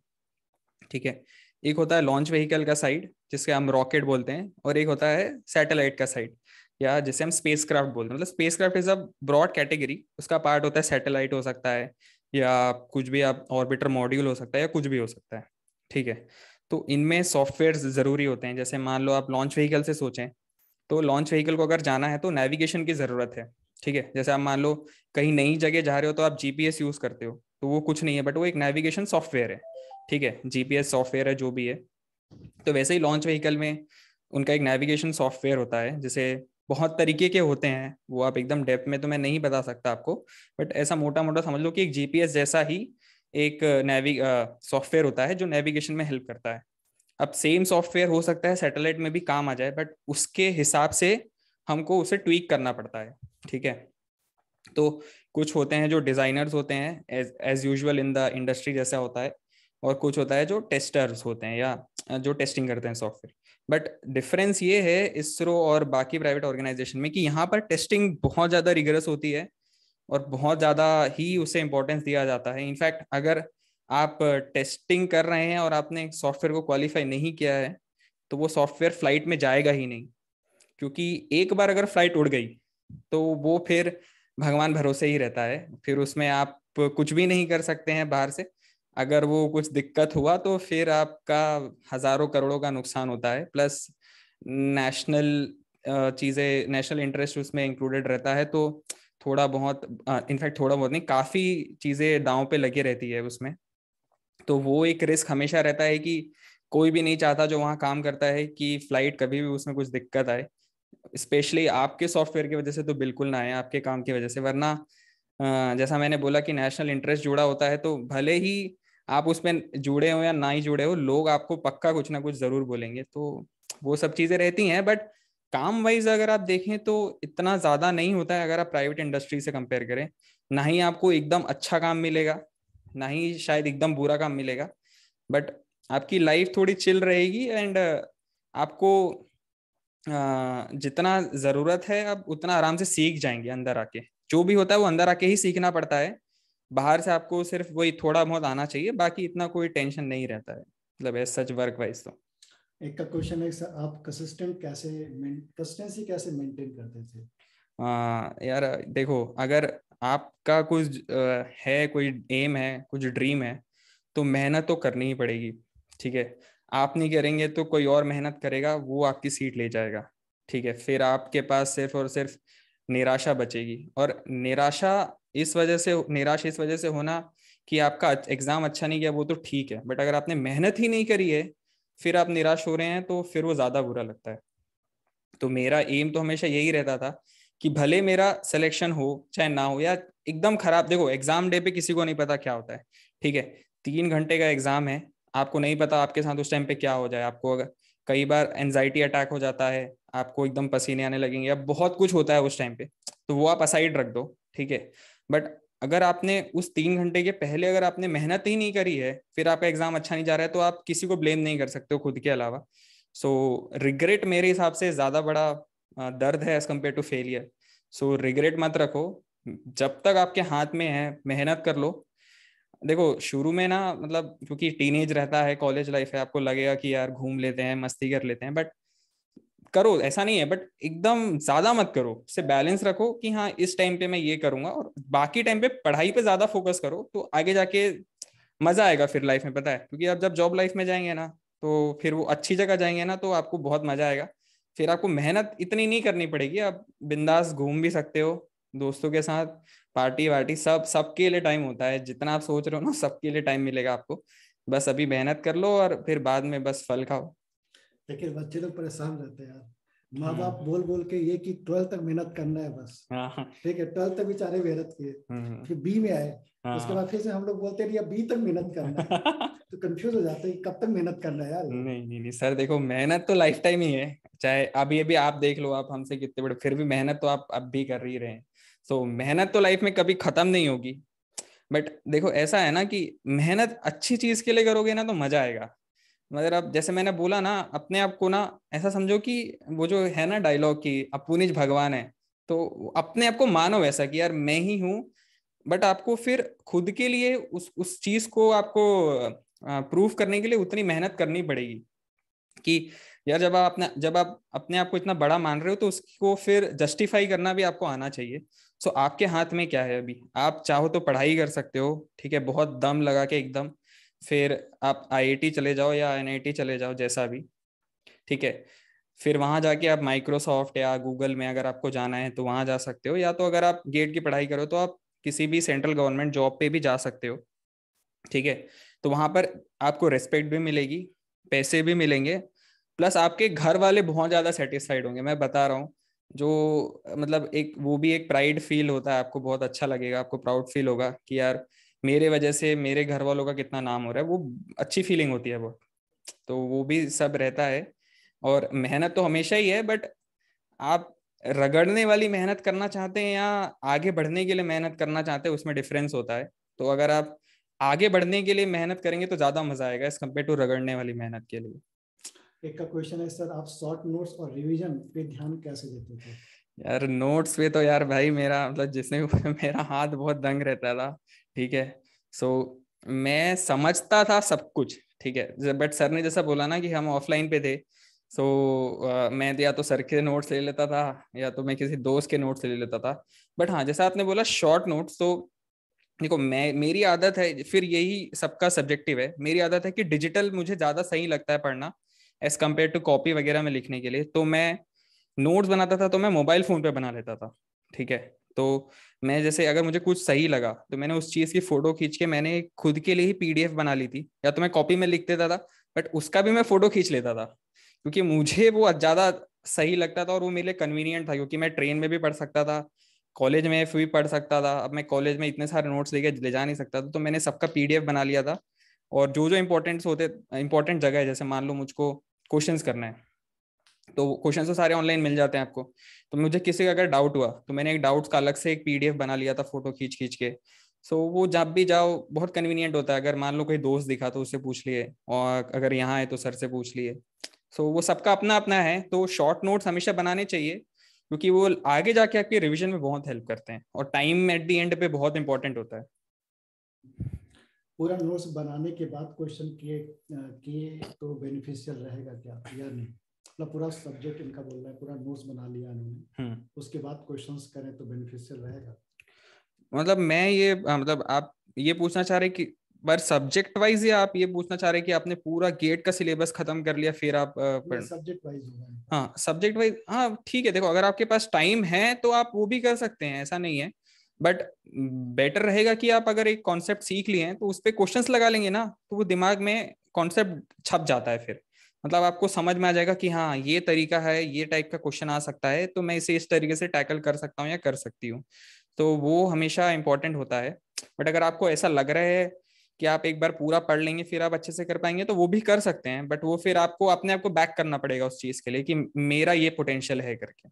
ठीक है। एक होता है लॉन्च व्हीकल का साइड, जिसके हम रॉकेट बोलते हैं, और एक होता है सैटेलाइट का साइड, या जिसे हम स्पेस क्राफ्ट बोलते हैं। मतलब spacecraft is a broad category, उसका पार्ट होता है सैटेलाइट हो सकता है, या कुछ भी, आप ऑर्बिटर मॉड्यूल हो सकता है, या कुछ भी हो सकता है, ठीक है। तो इनमें सॉफ्टवेयर जरूरी होते हैं। जैसे मान लो आप लॉन्च व्हीकल से सोचें, तो लॉन्च व्हीकल को अगर जाना है तो नेविगेशन की जरूरत है, ठीक है। जैसे आप मान लो कहीं नई जगह जा रहे हो तो आप GPS यूज करते हो, तो वो कुछ नहीं है, बट वो एक नेविगेशन सॉफ्टवेयर है, ठीक है। GPS सॉफ्टवेयर है जो भी है। तो वैसे ही लॉन्च व्हीकल में उनका एक नेविगेशन सॉफ्टवेयर होता है, जिसे बहुत तरीके के होते हैं, वो आप एकदम डेप्थ में तो मैं नहीं बता सकता आपको, बट ऐसा मोटा मोटा समझ लो कि एक GPS जैसा ही एक सॉफ्टवेयर होता है जो नेविगेशन में हेल्प करता है। अब सेम सॉफ्टवेयर हो सकता है सैटेलाइट में भी काम आ जाए, बट उसके हिसाब से हमको उसे ट्वीक करना पड़ता है, ठीक है। तो कुछ होते हैं जो डिजाइनर्स होते हैं, as usual in the industry जैसा होता है, और कुछ होता है जो टेस्टर्स होते हैं, या जो टेस्टिंग करते हैं सॉफ्टवेयर। बट डिफरेंस ये है इसरो और बाकी प्राइवेट ऑर्गेनाइजेशन में, कि यहाँ पर टेस्टिंग बहुत ज्यादा रिगरस होती है, और बहुत ज्यादा ही उसे इंपॉर्टेंस दिया जाता है। इनफैक्ट अगर आप टेस्टिंग कर रहे हैं और आपने सॉफ्टवेयर को क्वालिफाई नहीं किया है, तो वो सॉफ्टवेयर फ्लाइट में जाएगा ही नहीं। क्योंकि एक बार अगर फ्लाइट उड़ गई तो वो फिर भगवान भरोसे ही रहता है, फिर उसमें आप कुछ भी नहीं कर सकते हैं बाहर से। अगर वो कुछ दिक्कत हुआ तो फिर आपका हजारों करोड़ों का नुकसान होता है, प्लस नेशनल चीजें, नेशनल इंटरेस्ट उसमें इंक्लूडेड रहता है, तो थोड़ा बहुत, इनफैक्ट थोड़ा बहुत नहीं, काफी चीजें दांव पे लगी रहती है उसमें। तो वो एक रिस्क हमेशा रहता है कि कोई भी नहीं चाहता जो वहाँ काम करता है कि फ्लाइट कभी भी उसमें कुछ दिक्कत आए। स्पेशली आपके सॉफ्टवेयर की वजह से तो बिल्कुल ना आए, आपके काम की वजह से। वरना जैसा मैंने बोला कि नेशनल इंटरेस्ट जुड़ा होता है, तो भले ही आप उसमें जुड़े हो या ना ही जुड़े हो, लोग आपको पक्का कुछ ना कुछ जरूर बोलेंगे। तो वो सब चीजें रहती हैं। बट काम वाइज अगर आप देखें तो इतना ज्यादा नहीं होता है अगर आप प्राइवेट इंडस्ट्री से कंपेयर करें। ना ही आपको एकदम अच्छा काम मिलेगा, ना ही शायद एकदम बुरा काम मिलेगा, बट आपकी लाइफ थोड़ी चिल रहेगी। एंड आपको जितना जरूरत है आप उतना आराम से सीख जाएंगे। अंदर आके जो भी होता है वो अंदर आके ही सीखना पड़ता है। बाहर से आपको सिर्फ वही थोड़ा बहुत आना चाहिए, बाकी इतना कोई टेंशन नहीं रहता है, मतलब एज सच वर्क वाइज तो। एक का क्वेश्चन है सर, आप कंसिस्टेंसी कैसे मेंटेन करते थे? यार देखो, अगर आपका कुछ है, कोई एम है, कुछ ड्रीम है, तो मेहनत तो करनी ही पड़ेगी। ठीक है, आप नहीं करेंगे तो कोई और मेहनत करेगा, वो आपकी सीट ले जाएगा। ठीक है, फिर आपके पास सिर्फ और सिर्फ निराशा बचेगी। और निराश इस वजह से होना कि आपका एग्जाम अच्छा नहीं गया, वो तो ठीक है, बट अगर आपने मेहनत ही नहीं करी है फिर आप निराश हो रहे हैं, तो फिर वो ज्यादा बुरा लगता है। तो मेरा एम तो हमेशा यही रहता था कि भले मेरा सिलेक्शन हो चाहे ना हो, या एकदम खराब। देखो, एग्जाम डे पे किसी को नहीं पता क्या होता है। ठीक है, 3 घंटे का एग्जाम है, आपको नहीं पता आपके साथ उस टाइम पे क्या हो जाए। आपको अगर कई बार एनजाइटी अटैक हो जाता है, आपको एकदम पसीने आने लगेंगे, या बहुत कुछ होता है उस टाइम पे, तो वो आप असाइड रख दो। ठीक है, बट अगर आपने उस 3 घंटे के पहले अगर आपने मेहनत ही नहीं करी है, फिर आपका एग्जाम अच्छा नहीं जा रहा है, तो आप किसी को ब्लेम नहीं कर सकते हो खुद के अलावा। सो रिग्रेट मेरे हिसाब से ज्यादा बड़ा दर्द है as compare to failure. So regret मत रखो, जब तक आपके हाथ में है मेहनत कर लो। देखो शुरू में ना, मतलब क्योंकि टीनेज रहता है, कॉलेज लाइफ है, आपको लगेगा कि यार घूम लेते हैं, मस्ती कर लेते हैं, बट करो, ऐसा नहीं है, बट एकदम ज्यादा मत करो। उससे बैलेंस रखो कि हाँ इस टाइम पे मैं ये करूंगा, और बाकी टाइम पे पढ़ाई पे ज्यादा फोकस करो, तो आगे जाके मजा आएगा फिर लाइफ में, पता है। क्योंकि आप जब जॉब लाइफ में जाएंगे ना, तो फिर वो अच्छी जगह जाएंगे ना, तो आपको बहुत मजा आएगा। फिर आपको मेहनत इतनी नहीं करनी पड़ेगी, आप बिंदास घूम भी सकते हो दोस्तों के साथ। पार्टी वार्टी सब सबके लिए टाइम होता है, जितना आप सोच रहे हो ना सबके लिए टाइम मिलेगा आपको। बस अभी मेहनत कर लो और फिर बाद में बस फल खाओ। लेकिन बच्चे लोग परेशान रहते हैं यार, माँ बाप हम्म। बोल बोल के ये कि 12th तक मेहनत करना है बस। हाँ हाँ। ठीक है, 12th तक बेचारे मेहनत किए, हम्म। फिर बी में आए, उसके बाद हाँ। फिर से हम लोग बोलते हैं अब बी तक मेहनत करना है। तो कंफ्यूज हो जाते हैं कि कब तक मेहनत करना है यार ये। नहीं नहीं नहीं सर, देखो मेहनत तो लाइफ टाइम ही है। चाहे अभी अभी आप देख लो, आप हमसे कितने बड़े, फिर भी मेहनत तो आप अब भी कर ही रहे हैं। तो मेहनत तो लाइफ में कभी खत्म नहीं होगी। बट देखो ऐसा है ना कि मेहनत अच्छी चीज के लिए करोगे ना तो मजा आएगा। मगर अब जैसे मैंने बोला ना, अपने आप को ना ऐसा समझो कि वो जो है ना डायलॉग की अपुनिज भगवान है, तो अपने आप को मानो वैसा कि यार मैं ही हूँ। बट आपको फिर खुद के लिए उस चीज को आपको प्रूफ करने के लिए उतनी मेहनत करनी पड़ेगी कि यार जब आप अपने आप को इतना बड़ा मान रहे हो, तो उसको फिर जस्टिफाई करना भी आपको आना चाहिए। सो आपके हाथ में क्या है, अभी आप चाहो तो पढ़ाई कर सकते हो। ठीक है, बहुत दम लगा के एकदम, फिर आप आईआईटी चले जाओ या एनआईटी चले जाओ, जैसा भी। ठीक है, फिर वहां जाके आप माइक्रोसॉफ्ट या गूगल में अगर आपको जाना है तो वहां जा सकते हो, या तो अगर आप गेट की पढ़ाई करो तो आप किसी भी सेंट्रल गवर्नमेंट जॉब पे भी जा सकते हो। ठीक है, तो वहां पर आपको रेस्पेक्ट भी मिलेगी, पैसे भी मिलेंगे, प्लस आपके घर वाले बहुत ज्यादा सेटिस्फाइड होंगे, मैं बता रहा हूँ। जो मतलब एक वो भी एक प्राइड फील होता है, आपको बहुत अच्छा लगेगा, आपको प्राउड फील होगा कि यार मेरे वजह से मेरे घर वालों का कितना नाम हो रहा है। वो अच्छी फीलिंग होती है वो। तो वो भी सब रहता है। और मेहनत तो हमेशा ही है, बट आप रगड़ने वाली मेहनत करना चाहते हैं या आगे बढ़ने के लिए मेहनत करना चाहते हैं, उसमें डिफरेंस होता है। तो अगर आप आगे बढ़ने के लिए मेहनत करेंगे तो ज्यादा मजा आएगा एज कम्पेयर टू रगड़ने वाली मेहनत के लिए। एक का क्वेश्चन है सर, आप शॉर्ट नोट्स और रिवीजन पे ध्यान कैसे देते थे? यार नोट्स पे तो यार भाई मेरा मतलब जिसने मेरा हाथ बहुत दंग रहता था। ठीक है, सो मैं समझता था सब कुछ। ठीक है, बट सर ने जैसा बोला ना कि हम ऑफलाइन पे थे, सो मैं या तो सर के नोट्स ले लेता था या तो मैं किसी दोस्त के नोट्स ले लेता था। बट हाँ, जैसा आपने बोला शॉर्ट नोट्स, तो देखो मैं मेरी आदत है, फिर यही सबका सब्जेक्टिव है, मेरी आदत है कि डिजिटल मुझे ज्यादा सही लगता है पढ़ना एज कम्पेयर टू कॉपी वगैरह में लिखने के लिए। तो मैं नोट्स बनाता था तो मैं मोबाइल फोन पे बना लेता था। ठीक है, तो मैं जैसे अगर मुझे कुछ सही लगा तो मैंने उस चीज की फोटो खींच के मैंने खुद के लिए ही पीडीएफ बना ली थी, या तो मैं कॉपी में लिख देता था, बट उसका भी मैं फोटो खींच लेता था। क्योंकि मुझे वो ज्यादा सही लगता था और वो मेरे लिए कन्वीनियंट था, क्योंकि मैं ट्रेन में भी पढ़ सकता था, कॉलेज में भी पढ़ सकता था। अब मैं कॉलेज में इतने सारे नोट्स लेके ले जा नहीं सकता था, तो मैंने सबका पीडीएफ बना लिया था। और जो जो इंपॉर्टेंट जगह है, जैसे मान लो मुझको क्वेश्चंस करना है, तो क्वेश्चन तो सारे ऑनलाइन मिल जाते हैं आपको। तो मुझे किसी का अगर डाउट हुआ तो मैंने एक डाउट्स का अलग से एक पीडीएफ बना लिया था, फोटो खींच खींच के। सो वो जब भी जाओ बहुत कन्वीनियंट होता है। अगर मान लो कोई दोस्त दिखा तो उससे पूछ लिए, और अगर यहाँ है तो सर से पूछ लिए। सो वो सबका अपना अपना है, तो शॉर्ट नोट्स हमेशा बनाने चाहिए, क्योंकि वो आगे जाके आपके रिवीजन में बहुत हेल्प करते हैं, और टाइम एट द एंड पे बहुत इंपॉर्टेंट होता है। पूरा नोट्स बनाने के बाद क्वेश्चन किए किए तो बेनिफिशियल रहेगा क्या या नहीं? मतलब पूरा सब्जेक्ट इनका बोल रहा है, पूरा नोट्स बना लिया इन्होंने, उसके बाद क्वेश्चंस करें तो बेनिफिशियल रहेगा? मतलब मैं ये मतलब आप ये पूछना चाह रहे कि पर सब्जेक्ट वाइज, या आप ये पूछना चाह रहे कि आपने पूरा गेट का सिलेबस खत्म कर लिया फिर आप पढ़? सब्जेक्ट वाइज होगा। हाँ सब्जेक्ट वाइज, हाँ ठीक है। देखो अगर आपके पास टाइम है तो आप वो भी कर सकते हैं, ऐसा नहीं है। बट बेटर रहेगा कि आप अगर एक कॉन्सेप्ट सीख लिए हैं तो उस पर क्वेश्चंस लगा लेंगे ना, तो वो दिमाग में कॉन्सेप्ट छप जाता है फिर। मतलब आपको समझ में आ जाएगा कि हाँ ये तरीका है, ये टाइप का क्वेश्चन आ सकता है, तो मैं इसे इस तरीके से टैकल कर सकता हूँ या कर सकती हूँ। तो वो हमेशा इंपॉर्टेंट होता है। बट अगर आपको ऐसा लग रहा है कि आप एक बार पूरा पढ़ लेंगे फिर आप अच्छे से कर पाएंगे, तो वो भी कर सकते हैं, बट वो फिर आपको अपने आप को बैक करना पड़ेगा उस चीज के लिए कि मेरा ये पोटेंशियल है करके।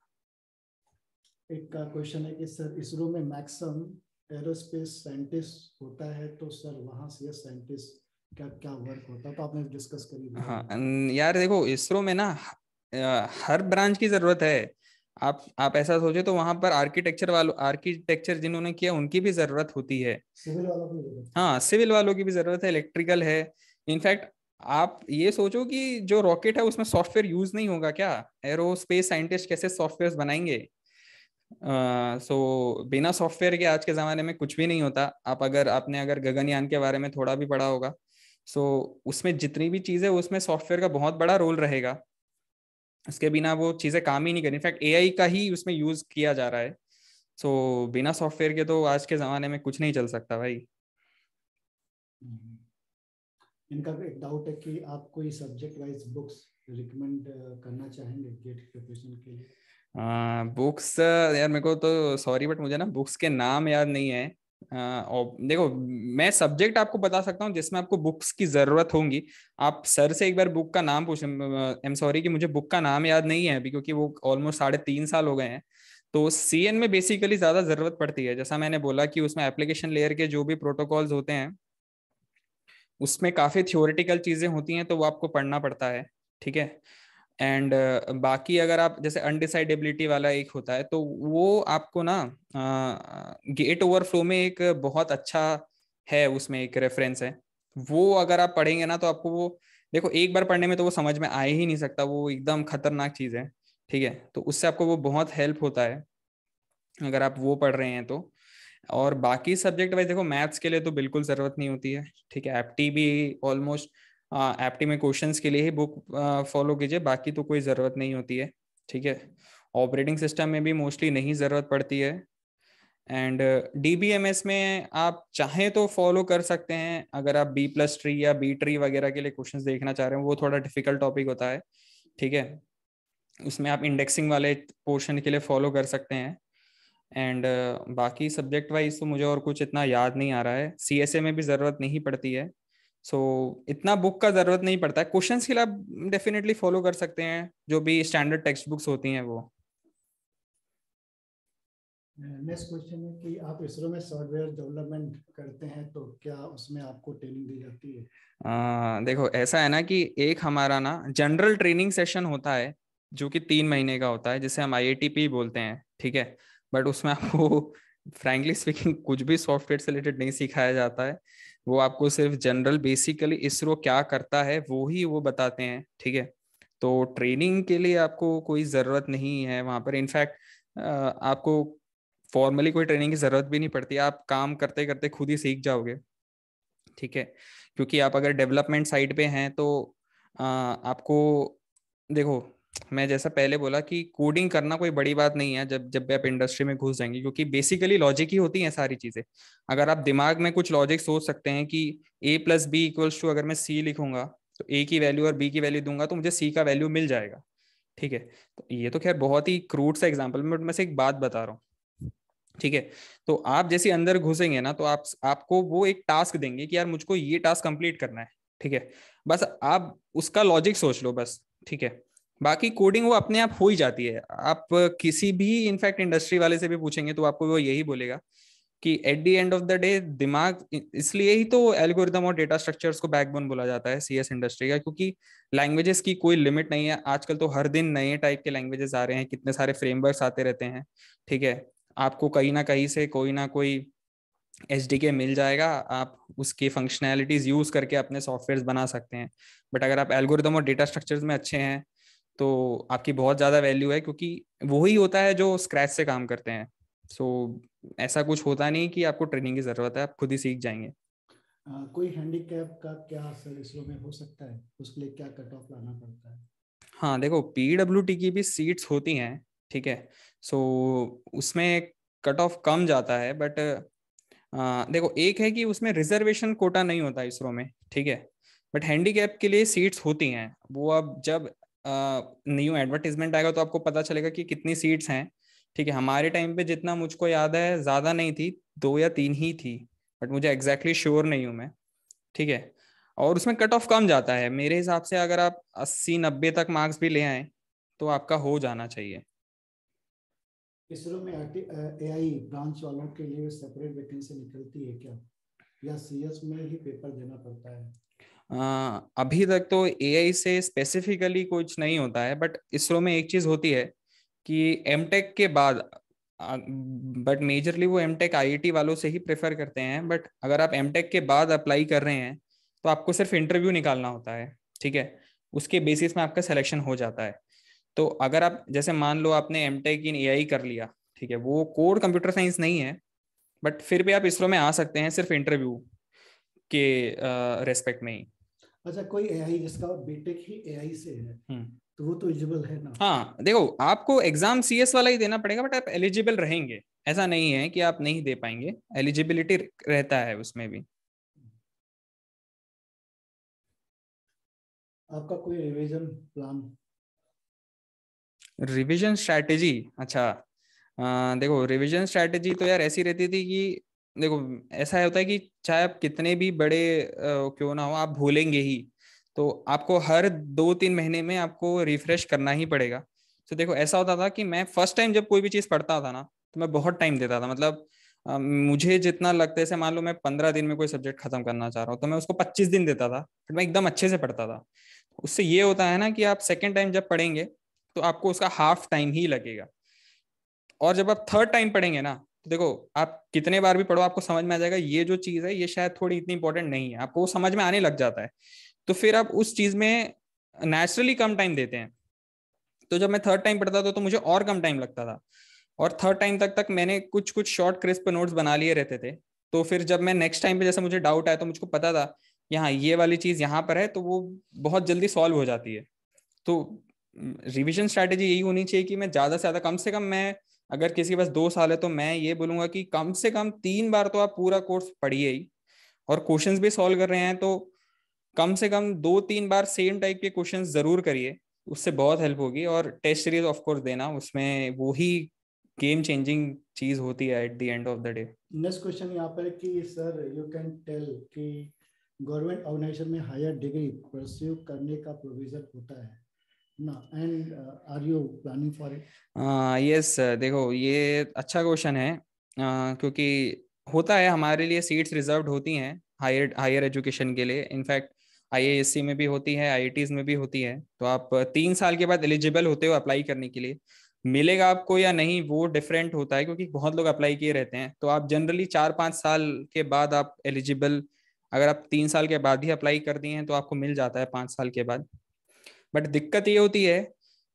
एक का क्वेश्चन है कि सर इसरो में मैक्सिमम एरोस्पेस साइंटिस्ट होता है, तो सर वहाँ से साइंटिस्ट क्या क्या वर्क होता है, तो आपने डिस्कस कर ही दिया। हाँ यार देखो इसरो में ना हर ब्रांच की जरूरत है। आप ऐसा सोचे तो वहां पर आर्किटेक्चर जिन्होंने किया उनकी भी जरूरत होती है। सिविल वालों की जरूरत है। हाँ सिविल वालों की भी जरूरत है, इलेक्ट्रिकल है। इनफैक्ट आप ये सोचो कि जो रॉकेट है उसमें सॉफ्टवेयर यूज नहीं होगा क्या? एरोस्पेस साइंटिस्ट कैसे सॉफ्टवेयर बनाएंगे? सो बिना सॉफ्टवेयर के आज के ज़माने में कुछ भी नहीं होता। आपने अगर गगनयान के बारे में थोड़ा भी पढ़ा होगा, सो उसमें जितनी भी चीज़ें उसमें सॉफ्टवेयर का बहुत बड़ा रोल रहेगा। उसके बिना वो चीज़ें काम ही नहीं करें। इनफैक्ट एआई का ही उसमें यूज़ किया जा रहा है। सो बिना सॉफ्टवेयर के तो आज के ज़माने में कुछ नहीं चल सकता भाई। इनका एक डाउट है कि आप कोई सब्जेक्ट वाइज बुक्स रिकमेंड करना चाहेंगे गेट प्रिपरेशन के लिए? बुक्स यार मेरे को तो सॉरी बट मुझे ना बुक्स के नाम याद नहीं है। और देखो मैं सब्जेक्ट आपको बता सकता हूँ जिसमें आपको बुक्स की जरूरत होगी। आप सर से एक बार बुक का नाम पूछ, आई एम सॉरी कि मुझे बुक का नाम याद नहीं है अभी, क्योंकि वो ऑलमोस्ट 3.5 साल हो गए हैं। तो सीएन में बेसिकली ज्यादा जरूरत पड़ती है, जैसा मैंने बोला कि उसमें एप्लीकेशन लेयर के जो भी प्रोटोकॉल्स होते हैं उसमें काफी थियोरेटिकल चीजें होती हैं, तो वो आपको पढ़ना पड़ता है। ठीक है। एंड बाकी अगर आप जैसे अनडिसाइडेबिलिटी वाला एक होता है, तो वो आपको ना गेट ओवरफ्लो में एक बहुत अच्छा है, उसमें एक रेफरेंस है। वो अगर आप पढ़ेंगे ना तो आपको वो, देखो एक बार पढ़ने में तो वो समझ में आ ही नहीं सकता, वो एकदम खतरनाक चीज है। ठीक है। तो उससे आपको वो बहुत हेल्प होता है अगर आप वो पढ़ रहे हैं तो। और बाकी सब्जेक्ट वाइज देखो मैथ्स के लिए तो बिल्कुल जरूरत नहीं होती है। ठीक है। एप्टी भी ऑलमोस्ट, एप्टी में क्वेश्चंस के लिए ही बुक फॉलो कीजिए, बाकी तो कोई ज़रूरत नहीं होती है। ठीक है। ऑपरेटिंग सिस्टम में भी मोस्टली नहीं ज़रूरत पड़ती है। एंड डीबीएमएस में आप चाहें तो फॉलो कर सकते हैं, अगर आप बी प्लस ट्री या बी ट्री वगैरह के लिए क्वेश्चंस देखना चाह रहे हैं, वो थोड़ा डिफिकल्ट टॉपिक होता है। ठीक है। उसमें आप इंडेक्सिंग वाले पोर्शन के लिए फॉलो कर सकते हैं। एंड बाकी सब्जेक्ट वाइज तो मुझे और कुछ इतना याद नहीं आ रहा है। सीएसए में भी ज़रूरत नहीं पड़ती है। सो इतना बुक का ज़रूरत नहीं पड़ता है। क्वेश्चंस के लिए आप डेफिनेटली फॉलो कर सकते हैं जो भी स्टैंडर्ड टेक्स्ट बुक्स होती हैं वो। नेक्स्ट क्वेश्चन है कि आप इसरो में सॉफ्टवेयर डेवलपमेंट करते हैं, तो क्या उसमें आपको ट्रेनिंग दी जाती है? देखो ऐसा है ना कि एक हमारा ना जनरल ट्रेनिंग सेशन होता है जो कि 3 महीने का होता है, जिसे हम आईएटीपी बोलते हैं। ठीक है। बट उसमें आपको फ्रैंकली स्पीकिंग कुछ भी सॉफ्टवेयर से रिलेटेड नहीं सिखाया जाता है। वो आपको सिर्फ जनरल बेसिकली इसरो क्या करता है वो ही वो बताते हैं। ठीक है। तो ट्रेनिंग के लिए आपको कोई ज़रूरत नहीं है वहाँ पर। इनफैक्ट आपको फॉर्मली कोई ट्रेनिंग की ज़रूरत भी नहीं पड़ती, आप काम करते करते खुद ही सीख जाओगे। ठीक है। क्योंकि आप अगर डेवलपमेंट साइड पे हैं तो आपको, देखो मैं जैसा पहले बोला कि कोडिंग करना कोई बड़ी बात नहीं है जब जब भी आप इंडस्ट्री में घुस जाएंगे, क्योंकि बेसिकली लॉजिक ही होती है सारी चीजें। अगर आप दिमाग में कुछ लॉजिक सोच सकते हैं कि A+B = अगर मैं C लिखूंगा तो A की वैल्यू और B की वैल्यू दूंगा तो मुझे C का वैल्यू मिल जाएगा। ठीक है। तो ये तो खैर बहुत ही क्रूड सा एग्जांपल, बट मैं से एक बात बता रहा हूँ। ठीक है। तो आप जैसे अंदर घुसेंगे ना, तो आपको वो एक टास्क देंगे कि यार मुझको ये टास्क कंप्लीट करना है। ठीक है। बस आप उसका लॉजिक सोच लो बस। ठीक है। बाकी कोडिंग वो अपने आप हो ही जाती है। आप किसी भी इनफैक्ट इंडस्ट्री वाले से भी पूछेंगे तो आपको वो यही बोलेगा कि eight the end of the day दिमाग, इसलिए ही तो एल्गोरिदम और डेटा स्ट्रक्चर्स को बैकबोन बोला जाता है सीएस इंडस्ट्री का, क्योंकि लैंग्वेजेस की कोई लिमिट नहीं है। आजकल तो हर दिन नए टाइप के लैंग्वेजेस आ रहे हैं, कितने सारे फ्रेमवर्क्स आते रहते हैं। ठीक है। आपको कहीं ना कहीं से कोई ना कोई एसडीके मिल जाएगा, आप उसकी फंक्शनैलिटीज यूज करके अपने सॉफ्टवेयर बना सकते हैं। बट अगर आप एल्गोरिदम और डेटा स्ट्रक्चर्स में अच्छे हैं तो आपकी बहुत ज्यादा वैल्यू है, क्योंकि वही होता है जो स्क्रैच से काम करते हैं। सो ऐसा कुछ होता नहीं कि आपको ट्रेनिंग की जरूरत है, आप खुद ही सीख जाएंगे। कोई हैंडीकैप का क्या सर इसरो में हो सकता है, उसके लिए क्या कट ऑफ लाना पड़ता है? हाँ देखो, पीडब्ल्यूटी की भी सीट्स होती हैं। ठीक है। सो उसमें कट ऑफ कम जाता है, बट देखो एक है कि उसमें रिजर्वेशन कोटा नहीं होता इसरो में। ठीक है। बट हैंडीकैप के लिए सीट्स होती हैं। वो अब जब न्यू एडवर्टीजमेंट आएगा तो आपको पता चलेगा कि कितनी सीट्स हैं। ठीक है। हमारे टाइम पे जितना मुझको याद है ज्यादा नहीं थी, 2 या 3 ही थी। बट मुझे एग्जैक्टली श्योर नहीं हूँ मैं। ठीक है। और उसमें कट ऑफ कम जाता है मेरे हिसाब से, अगर आप 80-90 तक मार्क्स भी ले आए तो आपका हो जाना चाहिए। इसरो में एआई ब्रांच वालों के लिए सेपरेट वैकेंसी निकलती है क्या, या सीएस में ही पेपर देना पड़ता है? अभी तक तो एआई से स्पेसिफिकली कुछ नहीं होता है, बट इसरो में एक चीज होती है कि एमटेक के बाद, बट मेजरली वो एमटेक आईआईटी वालों से ही प्रेफर करते हैं। बट अगर आप एमटेक के बाद अप्लाई कर रहे हैं तो आपको सिर्फ इंटरव्यू निकालना होता है। ठीक है। उसके बेसिस में आपका सिलेक्शन हो जाता है। तो अगर आप जैसे मान लो आपने एमटेक इन एआई कर लिया, ठीक है, वो कोड कंप्यूटर साइंस नहीं है, बट फिर भी आप इसरो में आ सकते हैं सिर्फ इंटरव्यू के रेस्पेक्ट में ही। अच्छा, कोई एआई जिसका बीटेक ही एआई से है तो वो तो एलिजिबल है ना? हाँ देखो, आपको एग्जाम सीएस वाला ही देना पड़ेगा, बट आप एलिजिबल रहेंगे। ऐसा नहीं है कि आप नहीं दे पाएंगे, एलिजिबिलिटी रहता है उसमें भी। आपका कोई रिवीजन प्लान? रिवीजन स्ट्रैटेजी, अच्छा। देखो रिवीजन स्ट्रैटेजी तो यार ऐसी रहती थी कि देखो ऐसा होता है कि चाहे आप कितने भी बड़े क्यों ना हो, आप भूलेंगे ही। तो आपको हर 2-3 महीने में आपको रिफ्रेश करना ही पड़ेगा। तो देखो ऐसा होता था कि मैं फर्स्ट टाइम जब कोई भी चीज़ पढ़ता था ना, तो मैं बहुत टाइम देता था। मतलब मुझे जितना लगता है, जैसे मान लो मैं 15 दिन में कोई सब्जेक्ट खत्म करना चाह रहा हूँ तो मैं उसको 25 दिन देता था, फिर मैं एकदम अच्छे से पढ़ता था। उससे ये होता है ना कि आप सेकेंड टाइम जब पढ़ेंगे तो आपको उसका हाफ टाइम ही लगेगा। और जब आप थर्ड टाइम पढ़ेंगे ना, तो देखो आप कितने बार भी पढ़ो आपको समझ में आ जाएगा ये जो चीज है ये शायद थोड़ी इतनी इंपॉर्टेंट नहीं है, आपको वो समझ में आने लग जाता है। तो फिर आप उस चीज में नेचुरली कम टाइम देते हैं। तो जब मैं थर्ड टाइम पढ़ता था तो मुझे और कम टाइम लगता था। और थर्ड टाइम तक मैंने कुछ कुछ शॉर्ट क्रिस्प नोट्स बना लिए रहते थे। तो फिर जब मैं नेक्स्ट टाइम पे जैसे मुझे डाउट आया तो मुझको पता था यहाँ ये वाली चीज यहाँ पर है, तो वो बहुत जल्दी सॉल्व हो जाती है। तो रिवीजन स्ट्रैटेजी यही होनी चाहिए कि मैं ज्यादा से ज्यादा, कम से कम मैं, अगर किसी के पास 2 साल है तो मैं ये बोलूंगा कि कम से कम 3 बार तो आप पूरा कोर्स पढ़िए ही। और क्वेश्चंस भी सॉल्व कर रहे हैं तो कम से कम 2-3 बार सेम टाइप के क्वेश्चंस जरूर करिए। उससे बहुत हेल्प होगी। और टेस्ट सीरीज ऑफ कोर्स देना, उसमें वो ही गेम चेंजिंग चीज होती है at the end of the day. Next question यहाँ पर है कि सर यू कैन टेल कि गवर्नमेंट ऑर्गेनाइजेशन में हायर डिग्री परस्यू करने का प्रोविजन होता है ना, and are you planning for it? Yes, देखो ये अच्छा क्वेश्चन है। क्योंकि होता है हमारे लिए सीट्स रिजर्व्ड होती हैं हायर हायर एजुकेशन के लिए। इनफैक्ट आईआईएससी में भी होती है, आईआईटीज में भी होती है। तो आप 3 साल के बाद एलिजिबल होते हो अप्लाई करने के लिए। मिलेगा आपको या नहीं वो डिफरेंट होता है, क्योंकि बहुत लोग अप्लाई किए रहते हैं। तो आप जनरली 4-5 साल के बाद आप एलिजिबल, अगर आप 3 साल के बाद ही अप्लाई कर दिए हैं तो आपको मिल जाता है 5 साल के बाद। बट दिक्कत ये होती है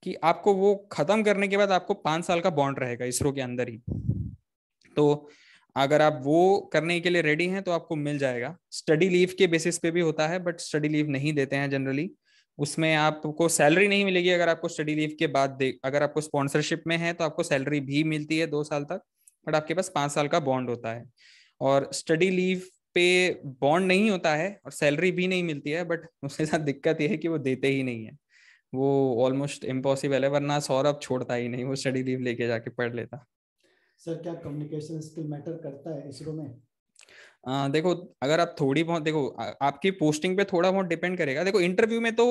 कि आपको वो खत्म करने के बाद आपको 5 साल का बॉन्ड रहेगा इसरो के अंदर ही। तो अगर आप वो करने के लिए रेडी हैं तो आपको मिल जाएगा। स्टडी लीव के बेसिस पे भी होता है, बट स्टडी लीव नहीं देते हैं जनरली। उसमें आपको सैलरी नहीं मिलेगी अगर आपको स्टडी लीव के बाद दे, अगर आपको स्पॉन्सरशिप में है तो आपको सैलरी भी मिलती है 2 साल तक। बट आपके पास 5 साल का बॉन्ड होता है। और स्टडी लीव पे बॉन्ड नहीं होता है और सैलरी भी नहीं मिलती है, बट उसके साथ दिक्कत यह है कि वो देते ही नहीं है। वो ऑलमोस्ट इम्पॉसिबल है, वरना सौरभ छोड़ता ही नहीं, वो स्टडी लीव लेके जाके पढ़ लेता। सर क्या कम्युनिकेशन स्किल मैटर करता है इसरो में? देखो अगर आप थोड़ी बहुत, देखो आपकी पोस्टिंग पे थोड़ा बहुत डिपेंड करेगा। देखो इंटरव्यू में तो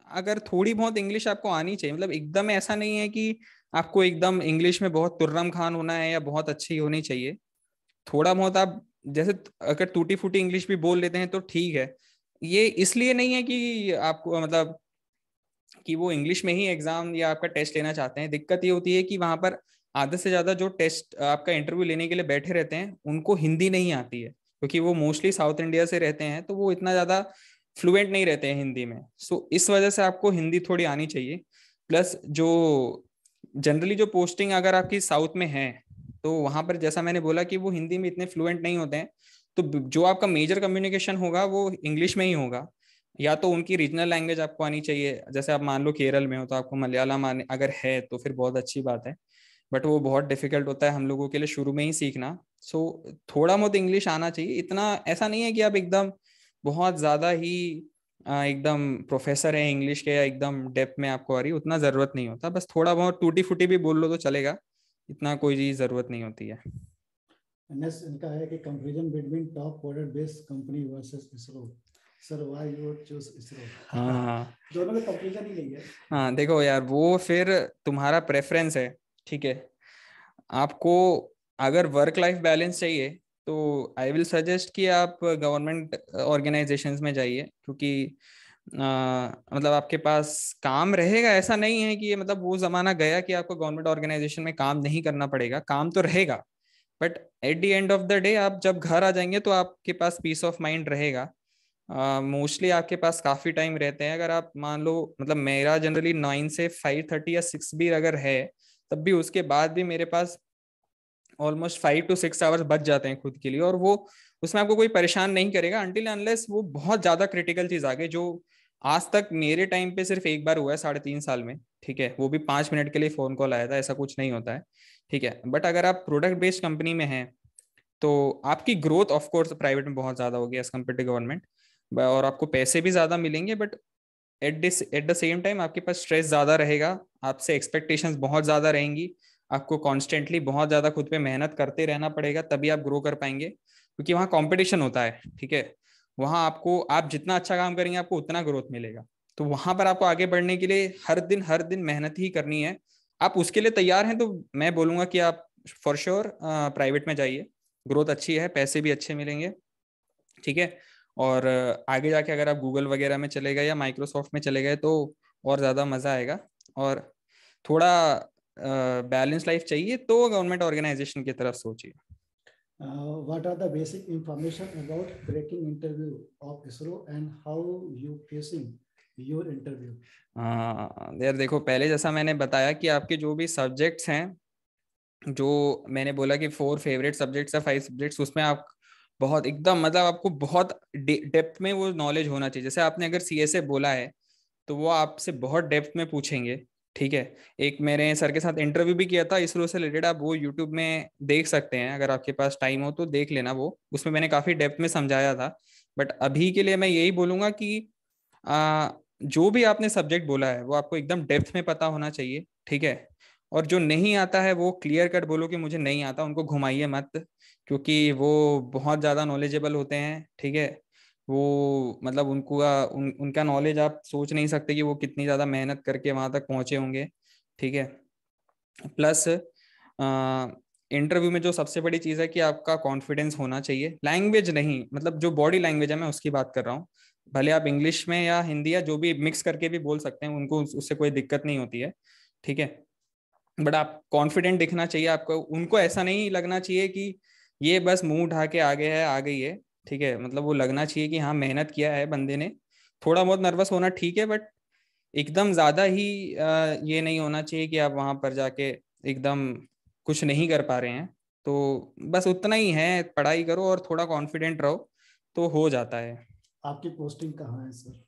अगर थोड़ी बहुत इंग्लिश आपको आनी चाहिए, मतलब एकदम ऐसा नहीं है कि आपको एकदम इंग्लिश में बहुत तुर्रम खान होना है या बहुत अच्छी होनी चाहिए। थोड़ा बहुत आप जैसे अगर टूटी फूटी इंग्लिश भी बोल लेते हैं तो ठीक है। ये इसलिए नहीं है कि आपको मतलब कि वो इंग्लिश में ही एग्जाम या आपका टेस्ट लेना चाहते हैं। दिक्कत ये होती है कि वहां पर आधे से ज्यादा जो टेस्ट आपका इंटरव्यू लेने के लिए बैठे रहते हैं उनको हिंदी नहीं आती है, क्योंकि वो मोस्टली साउथ इंडिया से रहते हैं, तो वो इतना ज्यादा फ्लुएंट नहीं रहते हैं हिंदी में। सो इस वजह से आपको हिंदी थोड़ी आनी चाहिए। प्लस जो जनरली जो पोस्टिंग अगर आपकी साउथ में है, तो वहां पर जैसा मैंने बोला कि वो हिंदी में इतने फ्लुएंट नहीं होते हैं, तो जो आपका मेजर कम्युनिकेशन होगा वो इंग्लिश में ही होगा। या तो उनकी रीजनल लैंग्वेज आपको आनी चाहिए, जैसे आप मान लो केरल में हो तो आपको मलयालम आने अगर है तो फिर बहुत अच्छी बात है, बट वो बहुत डिफिकल्ट होता है हम लोगों के लिए शुरू में ही सीखना। सो थोड़ा बहुत इंग्लिश आना चाहिए, इतना ऐसा नहीं है कि आप एकदम बहुत ज्यादा ही एकदम प्रोफेसर है इंग्लिश के या एकदम डेप्थ में आपको आ रही, उतना जरूरत नहीं होता। बस थोड़ा बहुत टूटी फूटी भी बोल लो तो चलेगा, इतना कोई चीज जरूरत नहीं होती है। नेक्स्ट इनका है कि comparison between top product based company versus ISRO. Sir why you would choose ISRO? हाँ दोनों में कंपैरिजन ही नहीं है। हाँ, देखो यार वो फिर तुम्हारा प्रेफरेंस है, ठीक है। आपको अगर वर्क लाइफ बैलेंस चाहिए तो आई विल सजेस्ट कि आप गवर्नमेंट ऑर्गेनाइजेशंस में जाइए, क्योंकि मतलब आपके पास काम रहेगा। ऐसा नहीं है कि ये मतलब वो जमाना गया कि आपको गवर्नमेंट ऑर्गेनाइजेशन में काम नहीं करना पड़ेगा, काम तो रहेगा, but at the end of the day आप जब घर आ जाएंगे तो आपके पास पीस ऑफ माइंड रहेगा। मोस्टली आपके पास काफी टाइम रहते हैं। अगर आप मान लो मतलब मेरा जनरली 9 से 5:30 या 6 भी अगर है, तब भी उसके बाद भी मेरे पास ऑलमोस्ट 5 to 6 आवर्स बच जाते हैं खुद के लिए, और वो उसमें आपको कोई परेशान नहीं करेगा अनटिल अनलेस वो बहुत ज्यादा क्रिटिकल चीज आ गई, जो आज तक मेरे टाइम पे सिर्फ एक बार हुआ है 3.5 साल में, ठीक है। वो भी 5 मिनट के लिए फोन कॉल आया था, ऐसा कुछ नहीं होता है, ठीक है। बट अगर आप प्रोडक्ट बेस्ड कंपनी में हैं तो आपकी ग्रोथ ऑफ कोर्स प्राइवेट में बहुत ज्यादा होगी एज कम्पेयर टू गवर्नमेंट, और आपको पैसे भी ज्यादा मिलेंगे, but at the same time आपके पास स्ट्रेस ज्यादा रहेगा, आपसे एक्सपेक्टेशंस बहुत ज्यादा रहेंगी। आपको कॉन्स्टेंटली बहुत ज्यादा खुद पे मेहनत करते रहना पड़ेगा, तभी आप ग्रो कर पाएंगे, क्योंकि वहाँ कंपटीशन होता है, ठीक है। वहाँ आपको आप जितना अच्छा काम करेंगे आपको उतना ग्रोथ मिलेगा। तो वहां पर आपको आगे बढ़ने के लिए हर दिन मेहनत ही करनी है। आप उसके लिए तैयार हैं तो मैं बोलूंगा कि आप फॉर श्योर प्राइवेट में जाइए। ग्रोथ अच्छी है, पैसे भी अच्छे मिलेंगे, ठीक है। और आगे जाके अगर आप गूगल वगैरह में चले गए या माइक्रोसॉफ्ट में चले गए तो और ज़्यादा मज़ा आएगा। और थोड़ा बैलेंस लाइफ चाहिए तो गवर्नमेंट ऑर्गेनाइजेशन की तरफ सोचिए। What are the basic information about cracking interview of ISRO and how you facing your interview? यार देखो पहले जैसा मैंने बताया कि आपके जो भी सब्जेक्ट्स हैं, जो मैंने बोला कि 4 फेवरेट सब्जेक्ट्स या 5 सब्जेक्ट्स, उसमें आप बहुत एकदम मतलब आपको बहुत डेप्थ में वो नॉलेज होना चाहिए। जैसे आपने अगर सीएसए बोला है तो वो आपसे बहुत डेप्थ में पूछेंगे, ठीक है। एक मेरे सर के साथ इंटरव्यू भी किया था इसरो से रिलेटेड, आप वो यूट्यूब में देख सकते हैं, अगर आपके पास टाइम हो तो देख लेना, वो उसमें मैंने काफी डेप्थ में समझाया था। बट अभी के लिए मैं यही बोलूंगा कि जो भी आपने सब्जेक्ट बोला है वो आपको एकदम डेप्थ में पता होना चाहिए, ठीक है। और जो नहीं आता है वो क्लियर कट बोलो कि मुझे नहीं आता, उनको घुमाइए मत, क्योंकि वो बहुत ज्यादा नॉलेजेबल होते हैं, ठीक है। वो मतलब उनका नॉलेज आप सोच नहीं सकते कि वो कितनी ज्यादा मेहनत करके वहां तक पहुंचे होंगे, ठीक है। प्लस इंटरव्यू में जो सबसे बड़ी चीज है कि आपका कॉन्फिडेंस होना चाहिए, लैंग्वेज नहीं, मतलब जो बॉडी लैंग्वेज है मैं उसकी बात कर रहा हूँ। भले आप इंग्लिश में या हिंदी या जो भी मिक्स करके भी बोल सकते हैं, उनको उससे कोई दिक्कत नहीं होती है, ठीक है। बट आप कॉन्फिडेंट दिखना चाहिए आपको, उनको ऐसा नहीं लगना चाहिए कि ये बस मुंह उठा के आगे है आ गई है, ठीक है। मतलब वो लगना चाहिए कि हाँ मेहनत किया है बंदे ने। थोड़ा बहुत नर्वस होना ठीक है, बट एकदम ज्यादा ही ये नहीं होना चाहिए कि आप वहां पर जाके एकदम कुछ नहीं कर पा रहे हैं। तो बस उतना ही है, पढ़ाई करो और थोड़ा कॉन्फिडेंट रहो तो हो जाता है। आपकी पोस्टिंग कहाँ है सर?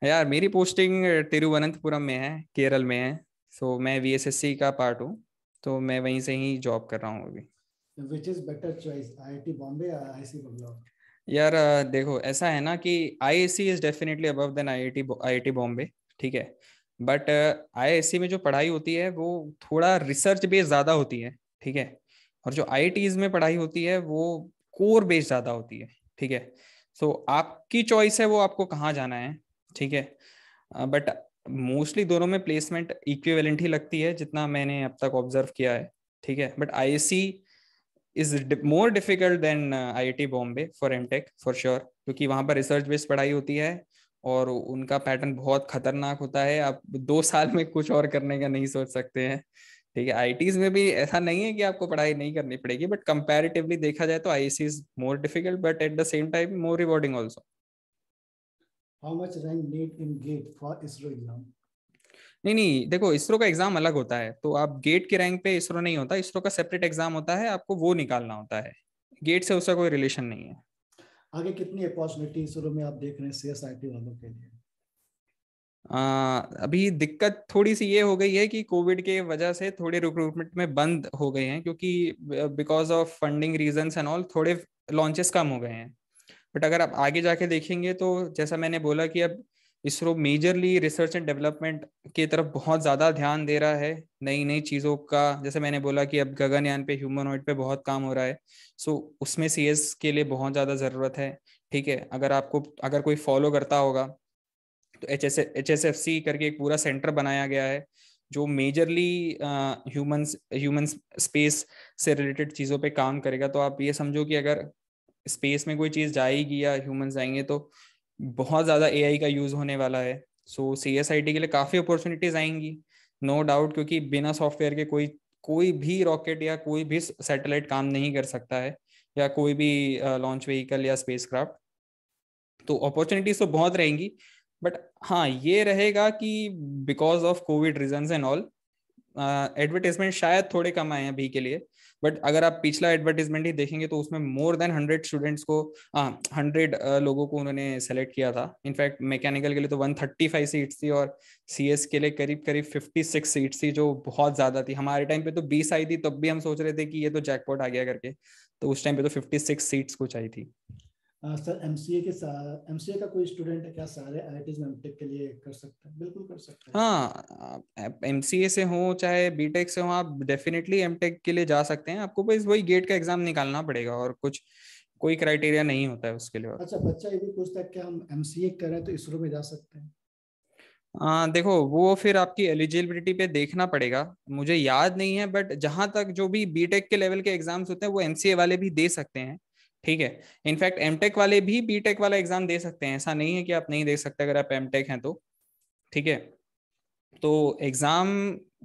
यार मेरी पोस्टिंग तिरुवनंतपुरम में है, केरल में है। सो मैं वीएसएससी का पार्ट हूँ, तो मैं वहीं से ही जॉब कर रहा हूँ अभी। Which is better choice, IIT Bombay या आईआईसी बंगलौर? यार देखो ऐसा है ना कि IISc is definitely above than IIT IIT Bombay, ठीक है। बट आईआईएससी में जो पढ़ाई होती है वो थोड़ा रिसर्च बेस्ड ज्यादा होती है, ठीक है। और जो आईआईटीज में पढ़ाई होती है वो कोर बेस्ड ज्यादा होती है, ठीक है। सो आपकी चॉइस है वो आपको कहाँ जाना है, ठीक है। बट मोस्टली दोनों में प्लेसमेंट इक्विवेलेंट ही लगती है जितना मैंने अब तक ऑब्जर्व किया है, ठीक है। But IISc is more difficult than IIT Bombay for MTech for sure, क्योंकि वहां पर रिसर्च बेस्ड पढ़ाई होती है और उनका पैटर्न बहुत खतरनाक होता है। आप 2 साल में कुछ और करने का नहीं सोच सकते हैं, ठीक है। आईटीज में भी ऐसा नहीं है कि आपको पढ़ाई नहीं करनी पड़ेगी, बट कंपैरेटिवली देखा जाए तो ISC is more difficult but at the same time more rewarding also. How much rank need in get for ISRO exam? नहीं नहीं, देखो इसरो का एग्जाम अलग होता है, तो आप गेट के रैंक पे इसरो नहीं होता, इसरो का सेपरेट एग्जाम होता है, आपको वो निकालना होता है। गेट से उसका कोई रिलेशन नहीं है। आगे कितनी अपॉर्चुनिटी इसरो में आप देख रहे हैं सीएसआईटी वालों के लिए? अभी दिक्कत थोड़ी सी ये हो गई है कि कोविड के वजह से थोड़े रिक्रूटमेंट में बंद हो गए हैं, क्योंकि because of funding reasons and all थोड़े लॉन्चेस कम हो गए हैं। बट अगर आप आगे जाके देखेंगे तो जैसा मैंने बोला कि अब ISRO majorly research and development की तरफ बहुत ज़्यादा ध्यान दे रहा है, नई नई चीज़ों का। जैसे मैंने बोला कि अब गगनयान पे ह्यूमनॉइड पे बहुत काम हो रहा है, सो उसमें सीएस के लिए बहुत ज़्यादा ज़रूरत है, ठीक है। अगर कोई फॉलो करता होगा तो HSFC करके एक पूरा सेंटर बनाया गया है जो मेजरली ह्यूमंस स्पेस से रिलेटेड चीज़ों पे काम करेगा। तो आप ये समझो कि अगर स्पेस में कोई चीज़ जाएगी या ह्यूमंस जाएंगे तो बहुत ज़्यादा एआई का यूज़ होने वाला है। सो सीएसआईटी के लिए काफ़ी अपॉर्चुनिटीज आएंगी, नो डाउट, क्योंकि बिना सॉफ्टवेयर के कोई कोई भी रॉकेट या कोई भी सैटेलाइट काम नहीं कर सकता है, या कोई भी लॉन्च व्हीकल या स्पेसक्राफ्ट। तो अपॉर्चुनिटीज तो बहुत रहेंगी, बट हाँ ये रहेगा कि because of Covid reasons and all advertisement शायद थोड़े कम आए हैं अभी के लिए। बट अगर आप पिछला एडवर्टाइजमेंट ही देखेंगे तो उसमें मोर देन 100 स्टूडेंट्स को 100 लोगों को उन्होंने सेलेक्ट किया था। इनफैक्ट मैकेनिकल के लिए तो 135 सीट्स थी और सीएस के लिए करीब करीब 56 सीट्स थी, जो बहुत ज्यादा थी। हमारे टाइम पे तो 20 आई थी, तब भी हम सोच रहे थे कि ये तो जैकपॉट आ गया करके। तो उस टाइम पे तो 56 सीट्स कुछ आई थी। सर एमसीए का कोई स्टूडेंट है क्या सारे आईआईटीज में एमटेक के लिए कर सकते हैं? बिल्कुल कर सकते हैं। हाँ, एमसीए से हो चाहे बीटेक से हो, आप डेफिनेटली एमटेक के लिए जा सकते हैं। आपको बस वही गेट का एग्जाम निकालना पड़ेगा और कुछ कोई क्राइटेरिया नहीं होता है उसके लिए। अच्छा, बच्चा ये भी पूछता है कि हम एमसीए करें तो इसरो में जा सकते हैं? देखो वो फिर आपकी एलिजिबिलिटी पे देखना पड़ेगा, मुझे याद नहीं है, बट जहां तक जो भी बीटेक के लेवल के एग्जाम्स होते हैं वो एमसीए वाले भी दे सकते हैं, ठीक है। इनफैक्ट एमटेक वाले भी बीटेक वाला एग्जाम दे सकते हैं, ऐसा नहीं है कि आप नहीं दे सकते अगर आप एमटेक हैं तो, ठीक है। तो एग्जाम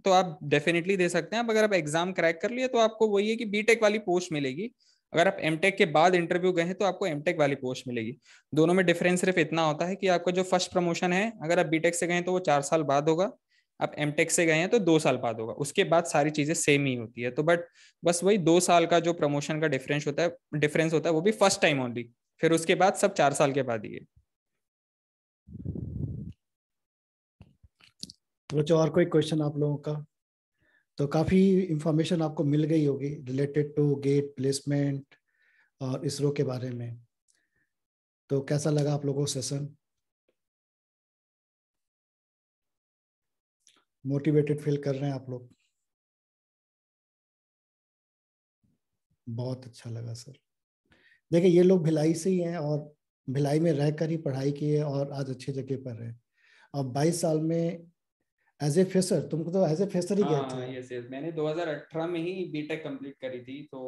तो आप डेफिनेटली दे सकते हैं। अब अगर आप एग्जाम क्रैक कर लिए तो आपको वही है कि बीटेक वाली पोस्ट मिलेगी। अगर आप एमटेक के बाद इंटरव्यू गए हैं तो आपको एमटेक वाली पोस्ट मिलेगी। दोनों में डिफरेंस सिर्फ इतना होता है कि आपका जो फर्स्ट प्रमोशन है, अगर आप बीटेक से गए हैं तो वो 4 साल बाद होगा, आप एमटेक से गए हैं तो 2 साल बाद होगा। उसके बाद सारी चीजें सेम ही होती है। तो बट बस वही 2 साल का जो प्रमोशन का डिफरेंस होता है वो भी फर्स्ट टाइम ओनली। फिर उसके बाद सब 4 साल के बाद ही है। तो और कोई क्वेश्चन आप लोगों का? तो काफी इंफॉर्मेशन आपको मिल गई होगी रिलेटेड टू गेट प्लेसमेंट और इसरो के बारे में। तो कैसा लगा आप लोगों को सेशन? मोटिवेटेड फील कर रहे हैं आप लोग? बहुत अच्छा लगा सर। देखिए ये लोग भिलाई से ही हैं और भिलाई में रहकर ही पढ़ाई की है और आज अच्छी जगह पर है। अब 22 साल में एज ए फ्रेशर, तुमको तो एज ए फ्रेशर ही गए हाँ थे। यस यस, मैंने 2018 में ही बीटेक कंप्लीट करी थी, तो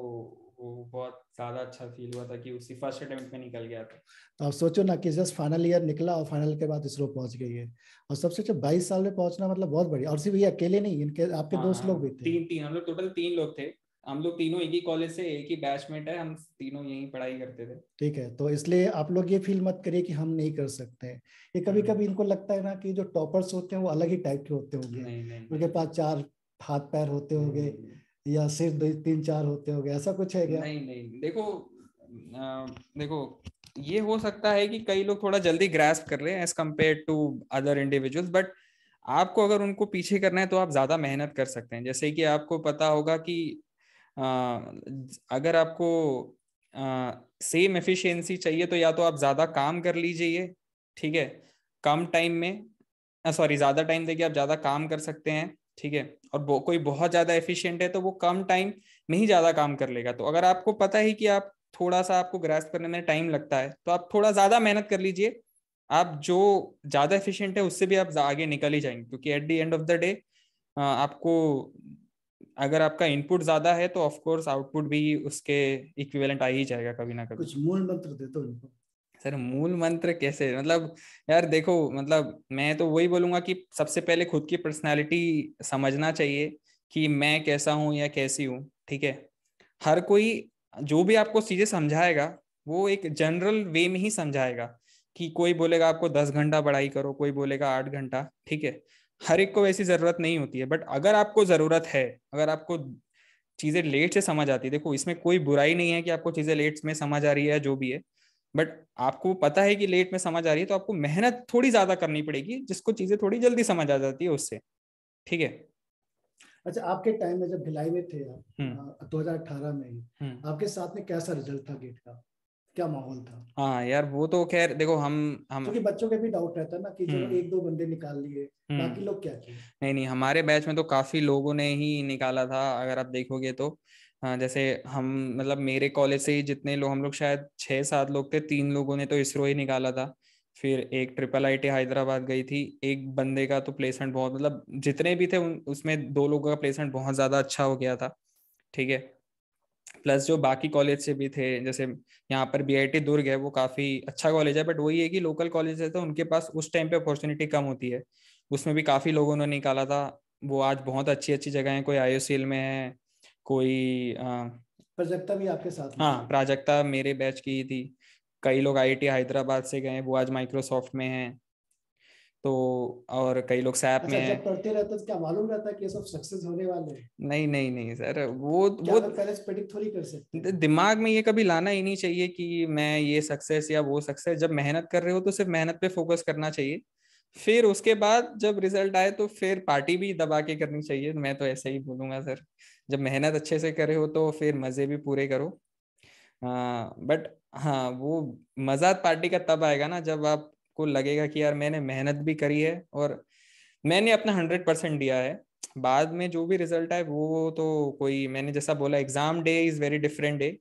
वो बहुत ज्यादा अच्छा फील हुआ था कि उसी फर्स्ट अटेम्प्ट में निकल गया था। तो आप सोचो ना कि जस्ट फाइनल ईयर निकला और फाइनल के बाद इसरो पहुंच गई है। और सबसे अच्छा 22 साल में पहुंचना मतलब बहुत बढ़िया। और सिर्फ ये अकेले नहीं, इनके आपके हाँ दोस्त हाँ, लोग भी थे। तीन तीन हम लोग टोटल 3 लोग थे। हम लोग तीनों एक ही कॉलेज से, एक ही बैचमेट है, हम तीनों यहीं पढ़ाई करते थे। ठीक है, तो इसलिए आप लोग ये फील मत करिए कि हम नहीं कर सकते हैं। ये कभी कभी इनको लगता है ना कि जो टॉपर्स होते हैं वो अलग ही टाइप के होते होंगे, नहीं नहीं उनके नहीं पास 4 हाथ पैर होते होंगे या सिर्फ 2 3 4 होते होंगे, ऐसा कुछ है क्या? नहीं नहीं, देखो देखो, ये हो सकता है कि कई लोग थोड़ा जल्दी ग्रास्प कर रहे हैं as compare to other individuals, but आपको अगर उनको पीछे करना है तो आप ज्यादा मेहनत कर सकते हैं। जैसे कि आपको पता होगा कि अ, अगर आपको सेम एफिशिएंसी चाहिए तो या तो आप ज्यादा काम कर लीजिए, ठीक है, कम टाइम में, सॉरी ज्यादा टाइम देके आप ज्यादा काम कर सकते हैं, ठीक है। और कोई बहुत ज्यादा एफिशिएंट है तो वो कम टाइम में ही ज्यादा काम कर लेगा। तो अगर आपको पता है कि आप थोड़ा सा आपको ग्रास्प करने में टाइम लगता है तो आप थोड़ा ज्यादा मेहनत कर लीजिए। आप जो ज्यादा एफिशिएंट है उससे भी आप आगे निकल ही जाएंगे, क्योंकि eight the end of the day आपको अगर आपका इनपुट ज्यादा है तो ऑफ कोर्स आउटपुट भी उसके इक्विवेलेंट आ ही जाएगा कभी ना कभी। कुछ मूल मंत्र दे दो उनको। सर मूल मंत्र कैसे, मतलब यार देखो, मतलब मैं तो वही बोलूंगा कि सबसे पहले खुद की पर्सनालिटी समझना चाहिए कि मैं कैसा हूँ या कैसी हूँ, ठीक है। हर कोई जो भी आपको चीजें समझाएगा वो एक जनरल वे में ही समझाएगा, कि कोई बोलेगा आपको 10 घंटा पढ़ाई करो, कोई बोलेगा 8 घंटा, ठीक है। हर एक को वैसी जरूरत नहीं होती है, बट अगर आपको जरूरत है, अगर आपको चीजें लेट से समझ आती है, देखो इसमें कोई बुराई नहीं है कि आपको चीजें लेट में समझ आ रही है जो भी है, बट आपको पता है कि लेट में समझ आ रही है तो आपको मेहनत थोड़ी ज्यादा करनी पड़ेगी, जिसको चीजें थोड़ी जल्दी समझ आ जाती है उससे, ठीक है। अच्छा, आपके टाइम में जब भिलाई में थे हम्म। आप 2018 में ही, आपके साथ में कैसा रिजल्ट था गेट का, क्या माहौल था? हाँ यार वो तो खैर देखो हम क्योंकि बच्चों के भी डाउट रहता है ना कि चलो हम्म एक दो बंदे निकाल लिए, बाकी हम्म लोग क्या किए? नहीं नहीं, हमारे बैच में तो काफी लोगों ने ही निकाला था, अगर आप देखोगे तो। जैसे हम, मतलब मेरे कॉलेज से ही जितने लोग, हम लोग शायद 6-7 लोग थे, 3 लोगों ने तो इसरो ही निकाला था। फिर एक IIIT हैदराबाद गई थी, एक बंदे का तो प्लेसमेंट बहुत, मतलब जितने भी थे उसमें 2 लोगों का प्लेसमेंट बहुत ज्यादा अच्छा हो गया था, ठीक है। प्लस जो बाकी कॉलेज से भी थे, जैसे यहाँ पर BIT दुर्ग है, वो काफी अच्छा कॉलेज है, बट वही है कि लोकल कॉलेज है तो उनके पास उस टाइम पे अपॉर्चुनिटी कम होती है। उसमें भी काफी लोगों ने निकाला था। वो आज बहुत अच्छी अच्छी जगह है, कोई IOCL में है, कोई प्रोजेक्टा भी आपके साथ में हाँ थी? प्राजक्ता मेरे बैच की ही थी। कई लोग IIT हैदराबाद से गए, वो आज माइक्रोसॉफ्ट में हैं। तो और कई लोग सैप में अच्छा, जब हैं। पढ़ते रहते तो क्या मालूम रहता है कि ये सब सक्सेस होने वाले हैं? नहीं नहीं नहीं सर, वो क्या हमें पहले से प्रेडिक्ट थोड़ी कर सकते हैं? दिमाग में ये कभी लाना ही नहीं चाहिए कि मैं ये सक्सेस या वो सक्सेस। जब मेहनत कर रहे हो तो सिर्फ मेहनत पे फोकस करना चाहिए। फिर उसके बाद जब रिजल्ट आए तो फिर पार्टी भी दबा के करनी चाहिए, मैं तो ऐसे ही बोलूंगा सर। जब मेहनत अच्छे से करे हो तो फिर मजे भी पूरे करो। हाँ बट हाँ, वो मजा पार्टी का तब आएगा ना जब आपको लगेगा कि यार मैंने मेहनत भी करी है और मैंने अपना 100% दिया है। बाद में जो भी रिजल्ट आए वो तो कोई, मैंने जैसा बोला, exam day is very different day,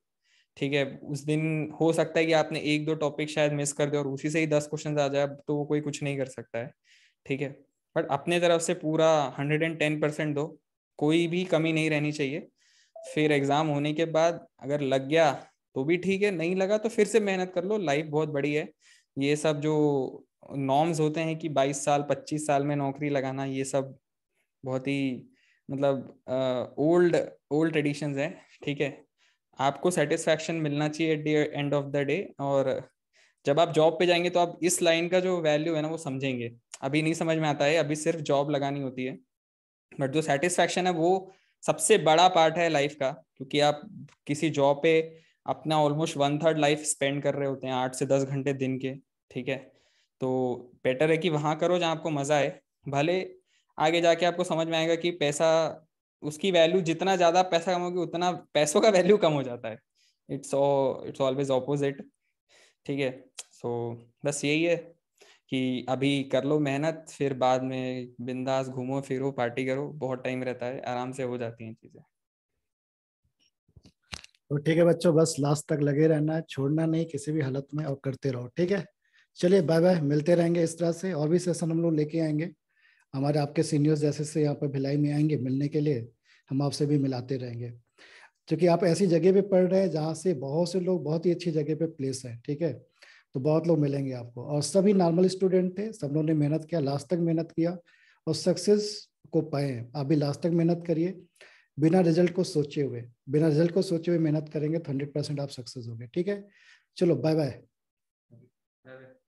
ठीक है। उस दिन हो सकता है कि आपने 1-2 टॉपिक शायद मिस कर दे और उसी से ही 10 क्वेश्चन आ जाए, तो वो कोई कुछ नहीं कर सकता है, ठीक है। बट अपने तरफ से पूरा 110% दो, कोई भी कमी नहीं रहनी चाहिए। फिर एग्जाम होने के बाद अगर लग गया तो भी ठीक है, नहीं लगा तो फिर से मेहनत कर लो, लाइफ बहुत बड़ी है। ये सब जो नॉर्म्स होते हैं कि 22 साल 25 साल में नौकरी लगाना, ये सब बहुत ही, मतलब ओल्ड ओल्ड ट्रेडिशंस है, ठीक है। आपको सेटिस्फैक्शन मिलना चाहिए eight the end of the day. और जब आप जॉब पे जाएंगे तो आप इस लाइन का जो वैल्यू है ना वो समझेंगे। अभी नहीं समझ में आता है, अभी सिर्फ जॉब लगानी होती है, बट जो सेटिस्फैक्शन है वो सबसे बड़ा पार्ट है लाइफ का, क्योंकि आप किसी जॉब पे अपना ऑलमोस्ट 1/3 लाइफ स्पेंड कर रहे होते हैं, 8 से 10 घंटे दिन के, ठीक है। तो बेटर है कि वहां करो जहाँ आपको मजा आए। भले आगे जाके आपको समझ में आएगा कि पैसा, उसकी वैल्यू, जितना ज्यादा पैसा कमाओगे उतना पैसों का वैल्यू कम हो जाता है। इट्स ऑलवेज ऑपोजिट, ठीक है। सो बस यही है कि अभी कर लो मेहनत, फिर बाद में बिंदास घूमो फिरो पार्टी करो, बहुत टाइम रहता है, आराम से हो जाती हैं चीजें। तो ठीक है बच्चों, बस लास्ट तक लगे रहना है, छोड़ना नहीं किसी भी हालत में, और करते रहो, ठीक है। चलिए बाय बाय, मिलते रहेंगे इस तरह से, और भी सेशन हम लोग लेके आएंगे। हमारे आपके सीनियर्स जैसे से यहाँ पर भिलाई में आएंगे मिलने के लिए, हम आपसे भी मिलाते रहेंगे। क्योंकि आप ऐसी जगह पे पढ़ रहे हैं जहाँ से बहुत से लोग बहुत ही अच्छी जगह पे प्लेस है, ठीक है। तो बहुत लोग मिलेंगे आपको, और सभी नॉर्मल स्टूडेंट थे, सब लोगों ने मेहनत किया, लास्ट तक मेहनत किया और सक्सेस को पाए हैं। आप भी लास्ट तक मेहनत करिए, बिना रिजल्ट को सोचे हुए, बिना रिजल्ट को सोचे हुए मेहनत करेंगे तो 100% आप सक्सेस होंगे, ठीक है। चलो बाय बाय।